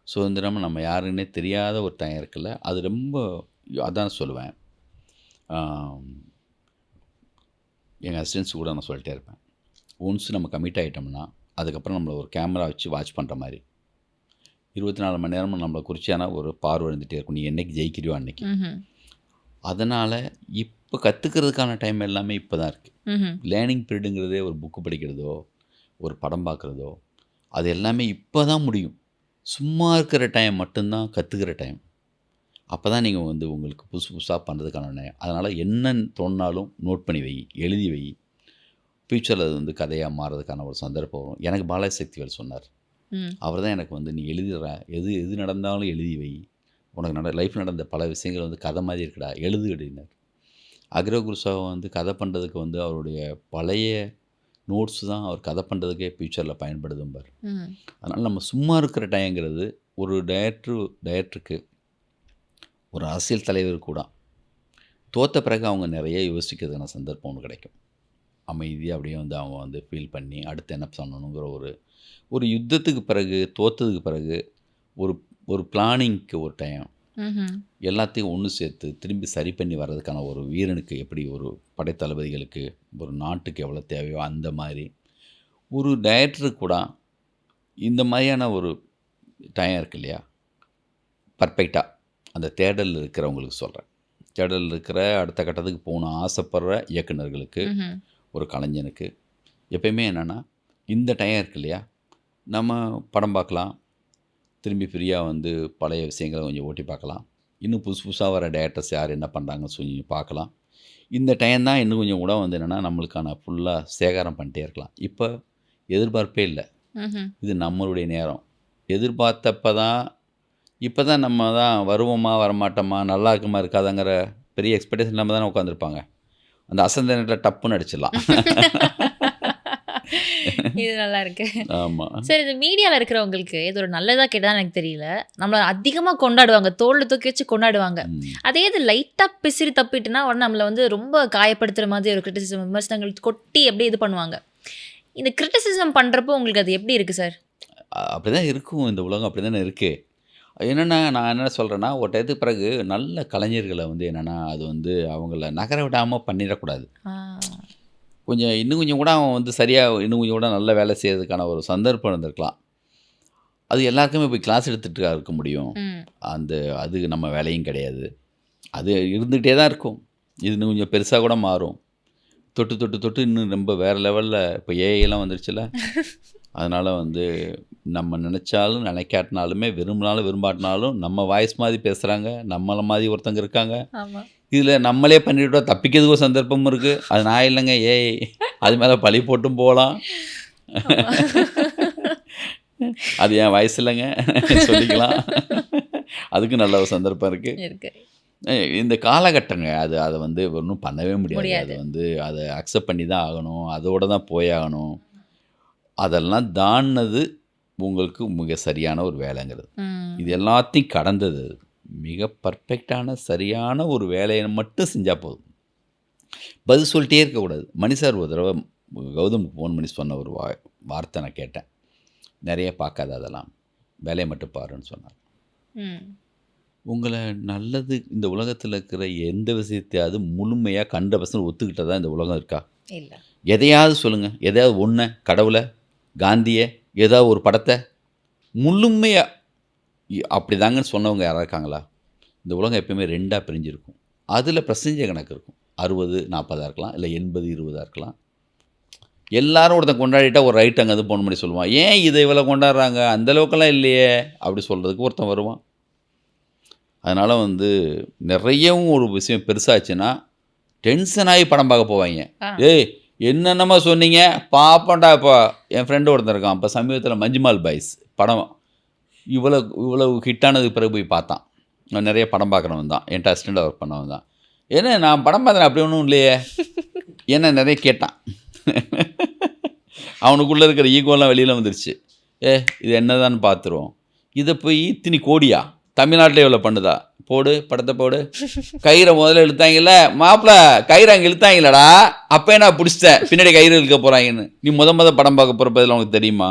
A: சுதந்திரமாக நம்ம யாருன்னே தெரியாத ஒரு டைம் இருக்குல்ல, அது ரொம்ப அதான் சொல்லுவேன். எங்கள் அசிஸ்டன்ஸ் கூட நான் சொல்லிட்டே இருப்பேன், ஒன்ஸ் நம்ம கமிட் ஆகிட்டோம்னா அதுக்கப்புறம் நம்மளை ஒரு கேமரா வச்சு வாட்ச் பண்ணுற மாதிரி 24 மணி நேரமும் நம்மளை குறிச்சியான ஒரு பார்வை இருந்துகிட்டே இருக்கும். நீ என்றைக்கு ஜெயிக்கிறியோ அன்னைக்கு. அதனால் இப்போ கற்றுக்கிறதுக்கான டைம் எல்லாமே இப்போ தான் இருக்குது. லேர்னிங் பீரியடுங்கிறதே ஒரு புக்கு படிக்கிறதோ ஒரு படம் பார்க்குறதோ அது எல்லாமே இப்போ தான் முடியும். சும்மா இருக்கிற டைம் மட்டும்தான் கற்றுக்கிற டைம். அப்போ தான் நீங்கள் வந்து உங்களுக்கு புதுசு புதுசாக பண்ணுறதுக்கான டைம். அதனால் என்னன்னு தோணினாலும் நோட் பண்ணி வை, எழுதி வை. ஃப்யூச்சரில் அது வந்து கதையாக மாறதுக்கான ஒரு சந்தர்ப்பம் வரும். எனக்கு பாலாஜி சக்திவேல் சொன்னார். அவர் தான் எனக்கு வந்து நீ எழுதுற, எது நடந்தாலும் எழுதி வை, உனக்கு லைஃப்பில் நடந்த பல விஷயங்கள் வந்து கதை மாதிரி இருக்குடா, எழுது அப்படின்னார். அக்ரோ குருசாவை வந்து கதை பண்ணுறதுக்கு வந்து அவருடைய பழைய நோட்ஸ் தான் அவர் கதை பண்ணுறதுக்கே ஃப்யூச்சரில் பயன்படுதும்பார். அதனால் நம்ம சும்மா இருக்கிற டைங்கிறது ஒரு டைரக்டருக்கு ஒரு அரசியல் தலைவர் கூட தோற்ற பிறகு அவங்க நிறைய யோசிக்கிறதுக்கான சந்தர்ப்பம் ஒன்று கிடைக்கும். அமைதியாக அப்படியே வந்து அவங்க வந்து ஃபீல் பண்ணி அடுத்து என்ன பண்ணணுங்கிற ஒரு யுத்தத்துக்கு பிறகு தோற்றதுக்கு பிறகு ஒரு பிளானிங்க்கு ஒரு டைம், எல்லாத்தையும் ஒன்று சேர்த்து திரும்பி சரி பண்ணி வர்றதுக்கான ஒரு வீரனுக்கு எப்படி ஒரு படைத்தளபதிகளுக்கு ஒரு நாட்டுக்கு எவ்வளோ தேவையோ அந்த மாதிரி ஒரு டைரக்டருக்கு கூட இந்த மாதிரியான ஒரு டைம் இருக்கு இல்லையா, பர்ஃபெக்டாக அந்த தேடலில் இருக்கிறவங்களுக்கு சொல்கிறேன். தேடலில் இருக்கிற அடுத்த கட்டத்துக்கு போகணும் ஆசைப்படுற இயக்குநர்களுக்கு, ஒரு கலைஞனுக்கு எப்பயுமே என்னென்னா இந்த டைம் இருக்கு இல்லையா, நம்ம படம் பார்க்கலாம், திரும்பி ஃப்ரீயாக வந்து பழைய விஷயங்களை கொஞ்சம் ஓட்டி பார்க்கலாம், இன்னும் புதுசாக வர டேரக்டர்ஸ் யார் என்ன பண்ணுறாங்கன்னு சொல்லி பார்க்கலாம். இந்த டைம் தான் இன்னும் கொஞ்சம் கூட வந்து என்னென்னா நம்மளுக்கான ஃபுல்லாக சேகாரம் பண்ணிட்டே இருக்கலாம். இப்போ எதிர்பார்ப்பே இல்லை, இது நம்மளுடைய நேரம். எதிர்பார்த்தப்போ தான் இப்போ தான் நம்ம தான் வருவோமா வரமாட்டோமா நல்லா இருக்குமா இருக்காதாங்கிற பெரிய எக்ஸ்பெக்டேஷன் நம்ம தானே உட்காந்துருப்பாங்க. அந்த அசந்த நேரத்தில் டப்புன்னு அடிச்சிடலாம்.
B: இது நல்லா இருக்கு.
A: ஆமாம்.
B: சரி, இது மீடியாவில் இருக்கிறவங்களுக்கு இது ஒரு நல்லதாக கேட்டால் எனக்கு தெரியல, நம்மளை அதிகமாக கொண்டாடுவாங்க, தோளில் தூக்கி வச்சு கொண்டாடுவாங்க. அதே இது லைட்டாக பிசிறி தப்பிட்டுனா உடனே நம்மளை வந்து ரொம்ப காயப்படுத்துகிற மாதிரி ஒரு கிரிட்டிசிசம் விமர்சனங்கள் கொட்டி அப்படியே இது பண்ணுவாங்க. இந்த கிரிட்டிசிசம் பண்ணுறப்போ உங்களுக்கு அது எப்படி இருக்குது சார்?
A: அப்படி தான் இருக்கும், இந்த உலகம் அப்படி தானே இருக்குது. என்னென்னா நான் என்ன சொல்கிறேன்னா ஒரு டயத்துக்கு பிறகு நல்ல கலைஞர்களை வந்து என்னென்னா அது வந்து அவங்கள நகர விடாமல் பண்ணிடக்கூடாது. கொஞ்சம் இன்னும் கொஞ்சம் கூட அவன் வந்து சரியாக இன்னும் கொஞ்சம் கூட நல்ல வேலை செய்கிறதுக்கான ஒரு சந்தர்ப்பம் இருந்திருக்கலாம். அது எல்லாருக்குமே போய் கிளாஸ் எடுத்துகிட்டு இருக்க முடியும், அது நம்ம வேலையும் கிடையாது. அது இருந்துகிட்டே தான் இருக்கும். இது இன்னும் கொஞ்சம் பெருசாக கூட மாறும். தொட்டு இன்னும் ரொம்ப வேறு லெவலில் இப்போ ஏஐலாம் வந்துருச்சுல. அதனால் வந்து நம்ம நினச்சாலும் நினைக்காட்டினாலுமே விரும்பினாலும் விரும்பாட்டினாலும் நம்ம வாய்ஸ் மாதிரி பேசுகிறாங்க, நம்மளை மாதிரி ஒருத்தங்க இருக்காங்க. இதில் நம்மளே பண்ணிவிட்டோம், தப்பிக்கிறதுக்கு ஒரு சந்தர்ப்பமும் இருக்குது. அது நான் இல்லைங்க, ஏய் அது மேலே பழி போட்டும் போகலாம். அது என் வயசு இல்லைங்க சொல்லிக்கலாம். அதுக்கு நல்ல ஒரு சந்தர்ப்பம் இருக்குது. இந்த காலகட்டங்க அதை வந்து ஒன்றும் பண்ணவே முடியாது. அது வந்து அதை அக்செப்ட் பண்ணி தான் ஆகணும், அதோடு தான் போயாகணும். அதெல்லாம் தாண்டினது உங்களுக்கு மிக சரியான ஒரு வேலைங்கிறது.
B: ம்.
A: இது எல்லாத்தையும் கடந்தது அது. மிக பர்ஃபெக்டான சரியான ஒரு வேலையை மட்டும் செஞ்சால் போதும். பதில் சொல்லிட்டே இருக்கக்கூடாது. மணி சார் ஒரு தடவை கௌதமுக்கு ஃபோன் பண்ணி சொன்ன ஒரு வார்த்தை நான் கேட்டேன். நிறைய பார்க்காத அதெல்லாம், வேலையை மட்டும் பாருன்னு சொன்னார்.
B: ம்.
A: உங்களை நல்லது இந்த உலகத்தில் இருக்கிற எந்த விஷயத்தையாவது முழுமையாக 100% ஒத்துக்கிட்டதா இந்த உலகம் இருக்கா?
B: இல்ல.
A: எதையாவது சொல்லுங்கள். எதையாவது ஒன்றை, கடவுளை, காந்தியை, ஏதாவது ஒரு படத்தை முழுமையாக அப்படி தாங்கன்னு சொன்னவங்க யாராவது இருக்காங்களா? இந்த உலகம் எப்பயுமே 2ஆக பிரிஞ்சிருக்கும். அதில் பிரசஞ்ச கணக்கு இருக்கும். 60-40 இருக்கலாம், இல்லை 80-20 இருக்கலாம். எல்லாரும் ஒருத்தன் கொண்டாடிட்டா ஒரு ரைட் அங்கே வந்து போன பண்ணி சொல்லுவான், ஏன் இதை இவ்வளோ கொண்டாடுறாங்க, அந்தளவுக்கெல்லாம் இல்லையே அப்படி சொல்கிறதுக்கு ஒருத்தன் வருவான். அதனால் வந்து நிறையவும் ஒரு விஷயம் பெருசாச்சுன்னா டென்ஷன் ஆகி படம் பார்க்க போவாங்க. ஏய் என்னென்னமா சொன்னீங்க பார்ப்போண்டா. இப்போ என் ஃப்ரெண்டு ஒருத்தன் இருக்கான், இப்போ சமீபத்தில் மஞ்சுமால் பாய்ஸ் படம் இவ்வளோ ஹிட்டானதுக்கு பிறகு போய் பார்த்தான். நான் நிறைய படம் பார்க்குறவன் தான், என்கிட்ட அசிஸ்டண்டாக ஒர்க் பண்ணவன் தான். ஏன்னா நான் படம் பார்த்தேன் அப்படி ஒன்றும் இல்லையே என்ன நிறைய கேட்டான். அவனுக்குள்ளே இருக்கிற ஈகோலாம் வெளியில் வந்துருச்சு. இது என்னதான்னு பார்த்துருவோம். இதை போய் இத்தனி கோடியா தமிழ்நாட்டில் எவ்வளோ பண்ணுதா, போடு படத்தை போடு. கயிறை முதல்ல இழுத்தாங்கல்ல மாப்பிள்ள, கயிறை அங்கே இழுத்தாங்களடா, அப்போ நான் பிடிச்சிட்டேன், பின்னாடி கயிறு இழுக்க போகிறாங்கன்னு. நீ முத படம் பார்க்க போகிற பதில் உனக்கு தெரியுமா?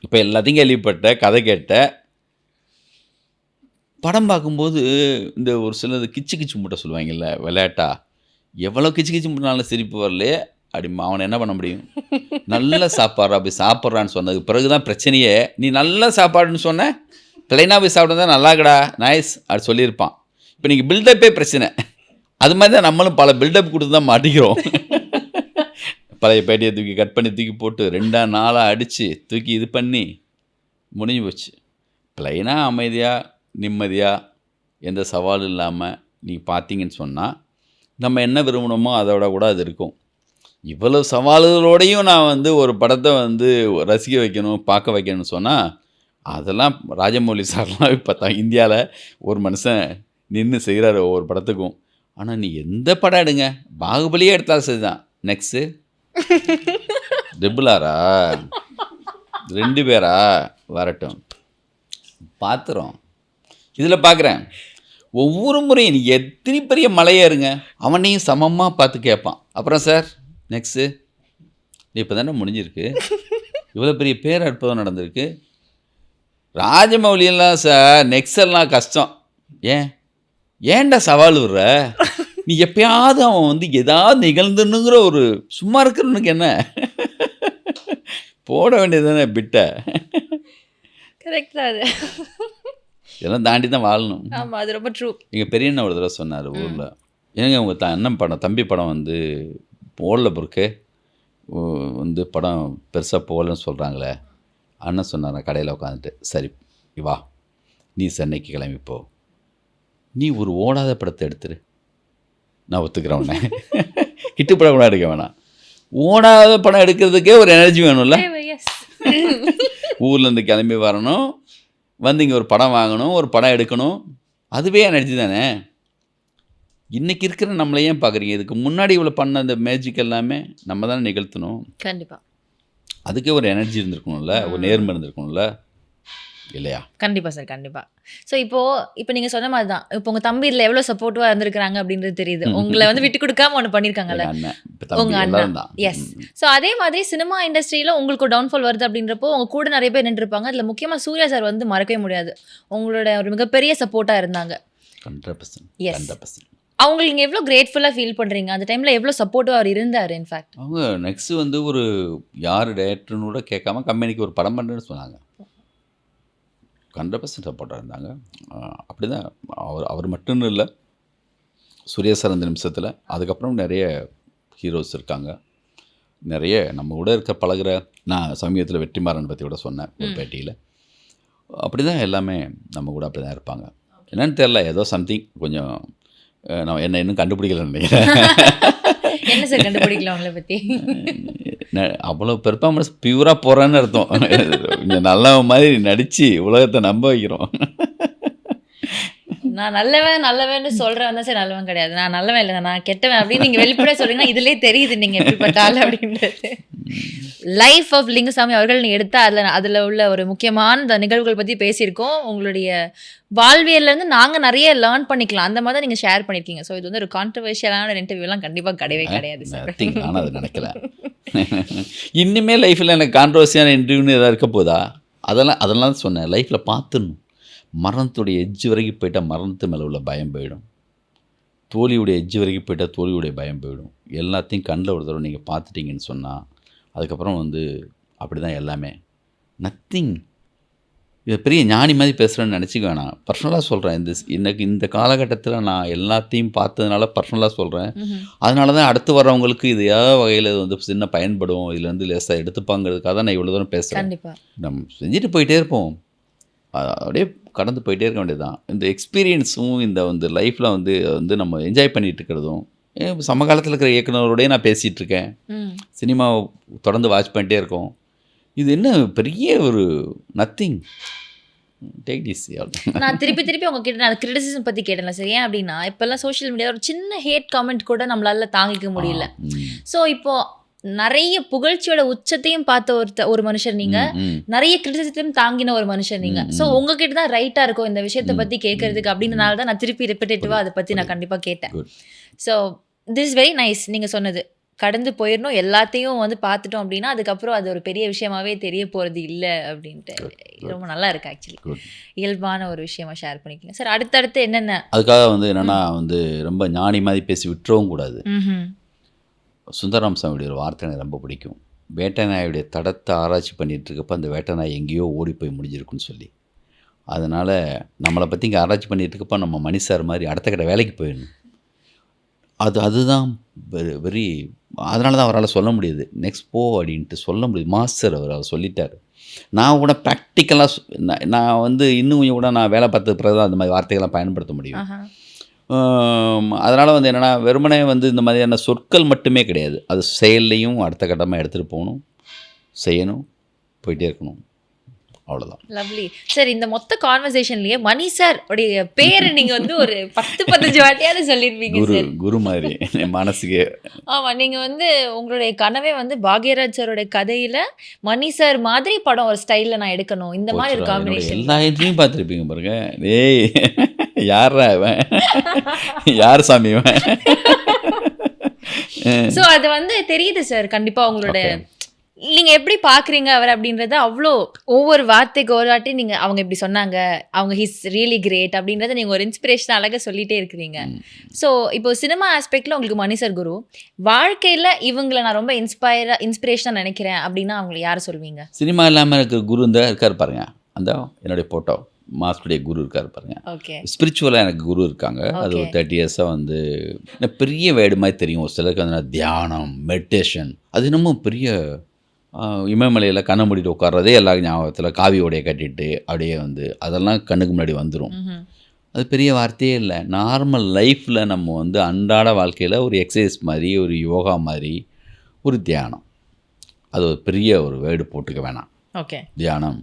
A: இப்போ எல்லாத்தையும் கேள்விப்பட்ட கதை கேட்ட படம் பார்க்கும்போது இந்த ஒரு சிலது கிச்சு கிச்சு மூட்டை சொல்லுவாங்கல்ல விளையாட்டா, எவ்வளோ கிச்சு கிச்சு மூட்டினாலும் சிரிப்பு வரலையே அப்படிமா. அவனை என்ன பண்ண முடியும்? நல்ல சாப்பாடு அப்படி சாப்பிட்றான்னு சொன்னதுக்கு பிறகு தான் பிரச்சனையே. நீ நல்ல சாப்பாடுன்னு சொன்ன, பிளைனாக போய் சாப்பிட்டா நல்லாக்கடா நைஸ் அப்படி சொல்லியிருப்பான். இப்போ நீங்கள் பில்டப்பே பிரச்சனை. அது மாதிரி தான் நம்மளும் பல பில்டப் கொடுத்து தான் மாட்டிக்கிறோம். பழைய பேட்டியை தூக்கி கட் பண்ணி தூக்கி போட்டு 2-4 அடித்து தூக்கி இது பண்ணி முடிஞ்சு போச்சு. பிளைனாக அமைதியாக நிம்மதியாக எந்த சவாலும் இல்லாமல் நீங்கள் பார்த்தீங்கன்னு சொன்னால் நம்ம என்ன விரும்பணுமோ அதோட கூட அது இருக்கும். இவ்வளவு சவால்களோடையும் நான் வந்து ஒரு படத்தை வந்து ரசிக்க வைக்கணும், பார்க்க வைக்கணும்னு சொன்னால் அதெல்லாம் ராஜமௌலி சார்லாம் இப்போ இந்தியாவில் ஒரு மனுஷன் நின்று செய்கிறாரு ஒவ்வொரு படத்துக்கும். ஆனால் நீ எந்த படம் எடுங்க, பாகுபலியே எடுத்தாலும் சரிதான். நெக்ஸ்ட்டு ட்ரிபிளாரா 2 பேரா வரட்டும் பார்த்துறோம். இதில் பார்க்குறேன் ஒவ்வொரு முறையும் நீ எத்தனை பெரிய மலையேறுங்க அவனையும் சமமாக பார்த்து கேட்பான். அப்புறம் சார் நெக்ஸ்ட்டு இப்போ தானே முடிஞ்சிருக்கு, இவ்வளோ பெரிய பேர் அற்புதம் நடந்திருக்கு. ராஜமௌலியெல்லாம் சார் நெக்ஸ்டெல்லாம் கஷ்டம். ஏன்டா சவால் விடுற? நீ எப்பயாவது அவன் வந்து ஏதாவது நிகழ்ந்துன்னுங்கிற ஒரு சும்மா இருக்கிறவனுக்கு என்ன போட வேண்டியது தானே பிட்ட.
B: கரெக்ட் தான் அது.
A: இதெல்லாம் தாண்டி தான் வாழணும்.
B: ஆமாம், அது ரொம்ப ட்ரூ.
A: எங்கள் பெரியண்ணா ஒரு தடவை சொன்னார் ஊரில், ஏங்க உங்கள் அண்ணன் படம் தம்பி படம் வந்து போடல பொறுக்கு வந்து படம் பெருசாக போகலன்னு சொல்கிறாங்களே. அண்ணன் சொன்னார் கடையில் உட்காந்துட்டு, சரி வா நீ சென்னைக்கு கிளம்பிப்போ, நீ ஒரு ஓடாத படத்தை எடுத்துரு, நான் ஒத்துக்கிறேன் உன்னை. ஹிட்டு படம் கூட எடுக்க வேணாம், ஓடாத படம் எடுக்கிறதுக்கே ஒரு எனர்ஜி வேணும்ல. ஊர்லேருந்து கிளம்பி வரணும், வந்து இங்கே ஒரு படம் வாங்கணும், ஒரு படம் எடுக்கணும், அதுவே எனர்ஜி தானே. இன்றைக்கி இருக்கிற நம்மளை ஏன் பார்க்குறீங்க? இதுக்கு முன்னாடி இவ்வளோ பண்ண அந்த மேஜிக் எல்லாமே நம்ம தானே நிகழ்த்தணும்.
B: கண்டிப்பாக
A: அதுக்கே ஒரு எனர்ஜி இருந்திருக்கணும்ல, ஒரு நேர்மை இருந்திருக்கணும்ல, இல்லையா?
B: கண்டிப்பாக சார், கண்டிப்பாக. ஸோ இப்போ நீங்கள் சொன்ன மாதிரி தான், இப்போ உங்கள் தம்பி இதில் எவ்வளோ சப்போர்ட்டிவாக இருந்திருக்கிறாங்க அப்படின்றது தெரியுது. உங்களை வந்து விட்டு கொடுக்காம ஒன்று பண்ணியிருக்காங்கல்ல உங்கள் அண்ணன். எஸ். ஸோ அதே மாதிரி சினிமா இண்டஸ்ட்ரியில் உங்களுக்கு ஒரு டவுன்ஃபால் வருது அப்படின்றப்போ உங்கள் கூட நிறைய பேர் நின்றுருப்பாங்க. அதில் முக்கியமாக சூர்யா சார் வந்து மறக்கவே முடியாது, உங்களோட ஒரு மிகப்பெரிய சப்போர்ட்டாக இருந்தாங்க.
A: 100%.
B: எஸ். அவங்களுக்கு நீங்கள் எவ்வளோ கிரேட்ஃபுல்லாக ஃபீல் பண்ணுறீங்க? அந்த டைமில் எவ்வளோ சப்போர்ட்டிவாக அவர் இருந்தார்? இன்ஃபேக்ட்
A: அவங்க நெக்ஸ்ட்டு வந்து ஒரு யார் டேரக்டர்னு கூட கேட்காம கம்பெனிக்கு ஒரு படம் பண்ணுறேன்னு சொன்னாங்க. 100% சப்போர்ட்டாக இருந்தாங்க. அப்படி தான் அவர் மட்டும்னு இல்லை, சூர்யா சார் அந்த நிமிஷத்தில். அதுக்கப்புறம் நிறைய ஹீரோஸ் இருக்காங்க, நிறைய நம்ம கூட இருக்க பழகிற. நான் சமீபத்தில் வெற்றிமாறன் பற்றி கூட சொன்னேன் ஒரு பேட்டியில். அப்படி தான் எல்லாமே நம்ம கூட அப்படி தான் இருப்பாங்க. என்னன்னு தெரில, ஏதோ சம்திங் கொஞ்சம் நான் என்ன இன்னும் கண்டுபிடிக்கலன்னு நினைக்கிறேன்.
B: என்ன சார் கண்டுபிடிக்கல அவங்கள பற்றி?
A: அவ்வளோ பெர்ஃபார்மன்ஸ் பியூராக போகிறேன்னு அர்த்தம். இந்த நல்ல மாதிரி நடித்து உலகத்தை நம்ப வைக்கிறோம்.
B: நான் நல்லவன்னு சொல்கிறேன் தான் சார், நல்லவன் கிடையாது, நான் நல்லவன் இல்லை, நான் கெட்டவன் அப்படின்னு நீங்கள் வெளிப்படையாக சொல்கிறீங்கன்னா இதுலேயே தெரியுது நீங்கள் எப்படிப்பட்ட ஆள் அப்படின்றது. லைஃப் ஆஃப் லிங்குசாமி அவர்கள் நீ எடுத்தா அதில் உள்ள ஒரு முக்கியமான இந்த நிகழ்வுகள் பற்றி பேசியிருக்கோம். உங்களுடைய வாழ்வியல்லேருந்து நாங்கள் நிறைய லேர்ன் பண்ணிக்கலாம் அந்த மாதிரி தான் நீங்கள் ஷேர் பண்ணியிருக்கீங்க. ஸோ இது வந்து ஒரு கான்ட்ரவர்ஷியலான இன்டர்வியூலாம் கண்டிப்பாக கிடையவே கிடையாது சார்.
A: ஆனால் அது நினைக்கல. இன்னுமே லைஃப்பில் எனக்கு கான்ட்ரவர்சியான இன்டர்வியூன்னு எதாவது இருக்க போதா? அதெல்லாம் தான் சொன்னேன். லைஃப்பில் பார்த்துடணும். மரணத்துடைய எட்ஜ் வரைக்கும் போயிட்டால் மரணத்து மேலே உள்ள பயம் போயிடும். தோல்வியுடைய எட்ஜ் வரைக்கும் போயிட்டால் தோல்வியுடைய பயம் போயிடும். எல்லாத்தையும் கண்ணில் ஒரு தடவை நீங்கள் பார்த்துட்டீங்கன்னு சொன்னால் அதுக்கப்புறம் வந்து அப்படி தான் எல்லாமே. நத்திங். இதை பெரிய ஞானி மாதிரி பேசுகிறேன்னு நினச்சிக்க வேணாம். பர்சனலாக சொல்கிறேன். எனக்கு இந்த காலகட்டத்தில் நான் எல்லாத்தையும் பார்த்ததுனால பர்சனலாக சொல்கிறேன். அதனால தான் அடுத்து வர்றவங்களுக்கு இது ஏதாவது வகையில் வந்து சின்ன பயன்படும், இதில் வந்து லேசாக எடுத்துப்பாங்கிறதுக்காக தான் நான் இவ்வளோ தூரம் பேசுகிறேன்.
B: கண்டிப்பாக
A: நம்ம செஞ்சுட்டு போயிட்டே இருப்போம். அப்படியே கடந்து போயிட்டே இருக்க வேண்டியது தான். இந்த எக்ஸ்பீரியன்ஸும் இந்த வந்து லைஃப்பில் வந்து நம்ம என்ஜாய் பண்ணிகிட்டு இருக்கிறதும் சமகாலத்தில் இருக்கிற இயக்குனரோடய நான் பேசிகிட்டு இருக்கேன். சினிமாவை தொடர்ந்து வாட்ச் பண்ணிட்டே இருக்கோம். இது என்ன பெரிய ஒரு நத்திங். Take this.
B: நான் திருப்பி உங்ககிட்ட நான் கிரிட்டிசிசம் பற்றி கேட்டேன் சார். ஏன் அப்படின்னா இப்போல்லாம் சோஷியல் மீடியா ஒரு சின்ன ஹேட் காமெண்ட் கூட நம்மளால தாங்கிக்க முடியல. ஸோ இப்போ நிறைய புகழ்ச்சியோட உச்சத்தையும் பார்த்த ஒரு மனுஷர் நீங்க, நிறைய கிரிட்டிசிசத்தையும் தாங்கின ஒரு மனுஷர் நீங்க. ஸோ உங்ககிட்ட தான் ரைட்டா இருக்கும் இந்த விஷயத்தை பத்தி கேட்கறதுக்கு அப்படின்றனால தான் நான் திருப்பி ரிப்பீட்டேட்டிவா அதை பத்தி நான் கண்டிப்பா கேட்டேன். So this is very nice. நீங்க சொன்னது கடந்து போயிடணும், எல்லாத்தையும் வந்து பார்த்துட்டோம் அப்படின்னா அதுக்கப்புறம் அது ஒரு பெரிய விஷயமாவே தெரிய போறது இல்லை அப்படின்ட்டு ரொம்ப நல்லா இருக்கு. ஆக்சுவலி இயல்பான ஒரு விஷயமா ஷேர் பண்ணிக்கோங்க சார். அடுத்தடுத்து என்னென்ன
A: அதுக்காக வந்து என்னன்னா வந்து ரொம்ப ஞானி மாதிரி பேசி விட்டுறவும் கூடாது. சுந்தரராம சாமியுடைய ஒரு வார்த்தை எனக்கு ரொம்ப பிடிக்கும். வேட்டை நாயுடைய தடத்தை ஆராய்ச்சி பண்ணிகிட்டு இருக்கப்போ அந்த வேட்டை நாய் எங்கேயோ ஓடி போய் முடிஞ்சிருக்குன்னு சொல்லி. அதனால் நம்மளை பற்றி இங்கே ஆராய்ச்சி பண்ணிகிட்டு இருக்கப்போ நம்ம மனுஷார் மாதிரி அடுத்த கடை வேலைக்கு போயிடணும். அதுதான் வெரி. அதனால தான் அவரால் சொல்ல முடியுது நெக்ஸ்ட் போ அப்படின்ட்டு சொல்ல முடியுது. மாஸ்டர் அவர் சொல்லிட்டார். நான் கூட ப்ராக்டிக்கலாக நான் வந்து இன்னும் கொஞ்சம் கூட நான் வேலை பார்த்த பிறகு தான் அந்த மாதிரி வார்த்தைகள்லாம் பயன்படுத்த முடியும். அதனால் வந்து என்னென்னா வெறுமனே வந்து இந்த மாதிரியான சொற்கள் மட்டுமே கிடையாது, அது செயல்லையும் அடுத்த கட்டமாக எடுத்துகிட்டு போகணும், செய்யணும், போயிட்டே இருக்கணும். அவ்வளோதான்.
B: Lovely sir. இந்த மொத்த கான்வர்சேஷன்லயே மணி சார் உடைய பேரை நீங்க வந்து ஒரு 10-15 வாட்டியாவது சொல்லியிருப்பீங்க சார்.
A: குரு மாதிரி என் மனசுக்கு.
B: ஆமா, நீங்க வந்து உங்களுடைய கனவே வந்து பாக்யராஜ் சாரோட கதையில மணி சார் மாதிரி படம் ஒரு ஸ்டைல்ல நான் எடுக்கணும், இந்த மாதிரி ஒரு காம்பினேஷன்.
A: எல்லா இடத்துலையும் பார்த்துருப்பீங்க பாருங்க. ஏய் யாரா இவன், யார் சாமி இவன்.
B: ஸோ அது வந்து தெரியுது சார். கண்டிப்பா உங்களோட நீங்க எப்படி பாக்குறீங்க அவர் அப்படின்றத அவ்வளோ ஒவ்வொரு வார்த்தைக்கு ஒரு வாட்டி நீங்க அவங்க இப்படி சொன்னாங்க, அவங்க ஹிஸ் ரியலி கிரேட் அப்படின்றத நீங்க ஒரு இன்ஸ்பிரேஷன் அழகாக சொல்லிட்டே இருக்கிறீங்க. ஸோ இப்போ சினிமா ஆஸ்பெக்ட்ல உங்களுக்கு மணி சார் குரு, வாழ்க்கையில இவங்களை நான் ரொம்ப இன்ஸ்பிரேஷனாக நினைக்கிறேன் அப்படின்னா அவங்களை யாரை சொல்வீங்க?
A: சினிமா இல்லாமல் இருக்கிற குரு இந்த இருக்கார் பாருங்க, அந்த என்னுடைய போட்டோ மாஸ்டருடைய குரு இருக்கார் பாருங்க.
B: ஓகே.
A: ஸ்பிரிச்சுவலாக எனக்கு குரு இருக்காங்க. அது ஒரு 30 இயர்ஸாக வந்து பெரிய வேடு மாதிரி தெரியும். ஒரு சிலருக்கு வந்து தியானம், மெடிடேஷன், அது இன்னமும் பெரிய இமயமலையில் கண்ணை மூடிட்டு உட்கார்றதே எல்லா ஞாபகத்தில் காவி உடைய கட்டிட்டு அப்படியே வந்து அதெல்லாம் கண்ணுக்கு முன்னாடி வந்துடும். அது பெரிய வார்த்தையே இல்லை. நார்மல் லைஃப்பில் நம்ம வந்து அன்றாட வாழ்க்கையில் ஒரு எக்ஸசைஸ் மாதிரி, ஒரு யோகா மாதிரி, ஒரு தியானம், அது ஒரு பெரிய ஒரு வேர்டு போட்டுக்க வேணாம்.
B: ஓகே.
A: தியானம்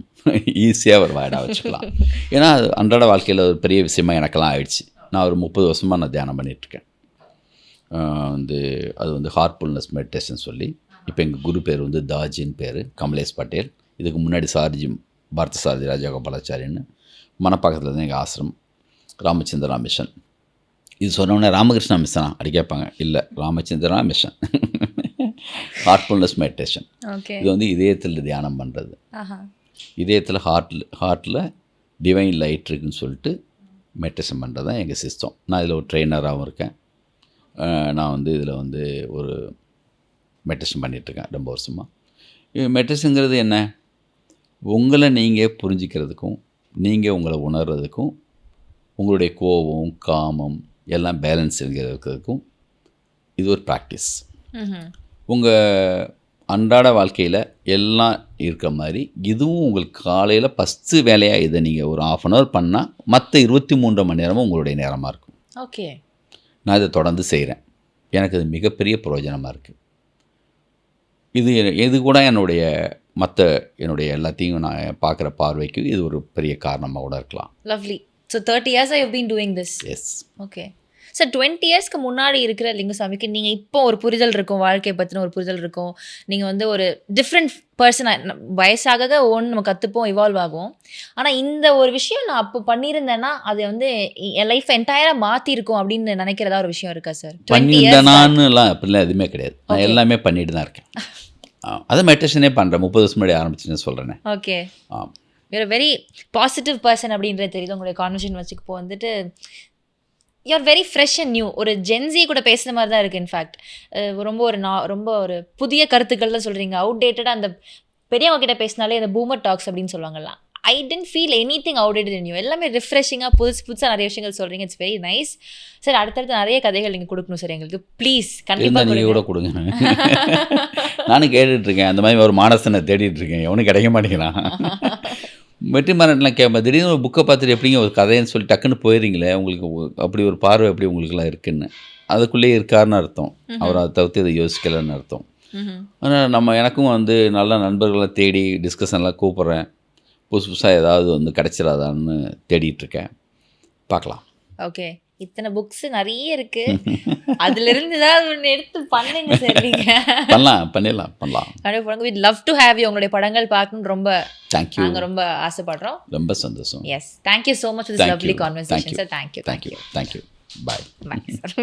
A: ஈஸியாக ஒரு வேர்டாக வச்சுக்கலாம். ஏன்னா அது அன்றாட வாழ்க்கையில் ஒரு பெரிய விஷயமா எனக்கெல்லாம் ஆயிடுச்சு. நான் ஒரு 30 வருஷமாக நான் தியானம் பண்ணிகிட்ருக்கேன். வந்து அது வந்து ஹார்ட்ஃபுல்னஸ் மெடிடேஷன் சொல்லி. இப்போ எங்கள் குரு பேர் வந்து தாஜின்னு பேர், கமலேஷ் பட்டேல். இதுக்கு முன்னாடி சார்ஜி பாரத சாரதி ராஜகோபாலாச்சாரியன்னு மணப்பாக்கத்தில் இருந்து எங்கள் ஆசிரம், ராமச்சந்திரா மிஷன். இது சொன்னோடனே ராமகிருஷ்ணா மிஷனா அப்படி கேட்பாங்க. இல்லை, ராமச்சந்திரா மிஷன். Heartfulness meditation. இது வந்து இதயத்தில் தியானம் பண்ணுறது. இதயத்தில் ஹார்ட்டில் டிவைன் லைட் இருக்குன்னு சொல்லிட்டு மெடிடேஷன் பண்ணுறது தான் எங்கள் சிஸ்டம். நான் இதில் ஒரு ட்ரெயினராகவும் இருக்கேன். நான் வந்து இதில் வந்து ஒரு மெடிடேஷன் பண்ணிகிட்ருக்கேன் ரொம்ப வருஷமாக. மெடிடேஷனுங்கிறது என்ன? உங்களை நீங்கள் புரிஞ்சிக்கிறதுக்கும், நீங்கள் உங்களை உணர்றதுக்கும், உங்களுடைய கோபம், காமம் எல்லாம் பேலன்ஸ் இருக்கிறதுக்கும் இது ஒரு ப்ராக்டிஸ். உங்கள் அன்றாட வாழ்க்கையில் எல்லாம் இருக்கிற மாதிரி இதுவும் உங்களுக்கு காலையில் ஃபஸ்ட்டு வேலையாக இதை நீங்கள் ஒரு 1/2 hour பண்ணால் மற்ற 23 மணி நேரமும் உங்களுடைய நேரமாக இருக்கும்.
B: ஓகே.
A: நான் இதை தொடர்ந்து செய்கிறேன். எனக்கு அது மிகப்பெரிய பிரயோஜனமாக இருக்குது. இது கூட என்னுடைய எல்லாத்தையும் நான் பார்க்குற பார்வைக்கு இது ஒரு பெரிய காரணமாக கூட இருக்கலாம்.
B: Lovely. So 30 years I have been doing this.
A: Yes.
B: Okay. Sir 20 இயர்ஸ்க்கு முன்னாடி இருக்கிற லிங்குசாமிக்கு நீங்கள் இப்போ ஒரு புரிதல் இருக்கும், வாழ்க்கையை பற்றின ஒரு புரிதல் இருக்கும், நீங்கள் வந்து ஒரு டிஃப்ரெண்ட் பர்சனாக வயசாக நம்ம கற்றுப்போம், இவால்வ் ஆகும். ஆனால் இந்த ஒரு விஷயம் நான் அப்போ பண்ணியிருந்தேன்னா அது வந்து என் லைஃப் என்டையராக மாற்றிருக்கும் அப்படின்னு நினைக்கிறதா ஒரு விஷயம் இருக்கா சார்? 20 இயர்ஸ்
A: பண்ணியிருந்தேனான்னுலாம் அப்படிலாம் எதுவுமே கிடையாது. நான் எல்லாமே பண்ணிட்டு தான் இருக்கேன். அதை மெடிடேஷனே பண்ணுறேன். 30 வருஷம் முன்னாடி ஆரம்பிச்சுன்னு சொல்கிறேனே.
B: Okay, you're very positive person அப்படின்றது தெரியுது உங்களுடைய கான்வர்சேஷன் வச்சுக்கப்போ வந்துட்டு. You're very fresh and new. ஒரு ஜென்சி கூட பேசுகிற மாதிரி தான் இருக்குது. இன்ஃபேக்ட் ரொம்ப ஒரு புதிய கருத்துக்கள் தான் சொல்கிறீங்க. அவுடேட்டடாக அந்த பெரியவங்க கிட்ட பேசினாலே அந்த பூமர் டாக்ஸ் அப்படின்னு சொல்லுவாங்கல்ல. I didn't feel anything outdated in you. எல்லாமே ரிஃப்ரெஷிங்காக புதுசாக நிறைய விஷயங்கள் சொல்கிறீங்க. It's very nice sir. அடுத்தடுத்து நிறைய கதைகள் நீங்கள் கொடுக்கணும் சார் எங்களுக்கு, ப்ளீஸ். கண்டிப்பாக
A: நீங்கள் கூட கொடுங்க. நானும் கேட்டுட்ருக்கேன். அந்த மாதிரி ஒரு மானசனை தேடிட்டுருக்கேன். எவனும் கிடைக்க மாட்டேங்கிறான். வெற்றிமாறன்லாம் கேட்பேன். திடீர்னு ஒரு புக்கை பார்த்துட்டு எப்படிங்க ஒரு கதைன்னு சொல்லி டக்குன்னு போயிடுறீங்களே, உங்களுக்கு அப்படி ஒரு பார்வை எப்படி உங்களுக்குலாம் இருக்குன்னு. அதுக்குள்ளேயே இருக்காருன்னு அர்த்தம். அவர் அதை தவிர்த்து இதை யோசிக்கலைன்னு அர்த்தம். ஆனால் எனக்கும் வந்து நல்ல நண்பர்களை தேடி டிஸ்கஷன்லாம் கூப்பிட்றேன். புதுசாக ஏதாவது வந்து கிடைச்சிடாதான்னு தேடிட்டுருக்கேன். பார்க்கலாம்.
B: ஓகே, இத்தனை புக்ஸ் நிறைய இருக்கு, அதிலிருந்து ஏதாவது ஒன்று எடுத்து பண்ணுங்க சார். நீங்கள்
A: பண்ணிடலாம்.
B: கண்டிப்பாக with love to have you. உங்களுடைய படங்கள் பார்க்கணும்னு ரொம்ப
A: தேங்க்யூ.
B: நாங்கள் ரொம்ப ஆசைப்படுறோம்.
A: ரொம்ப சந்தோஷம்.
B: Yes, thank you so much for this lovely conversation sir. Thank you.
A: Bye.
B: Bye sir.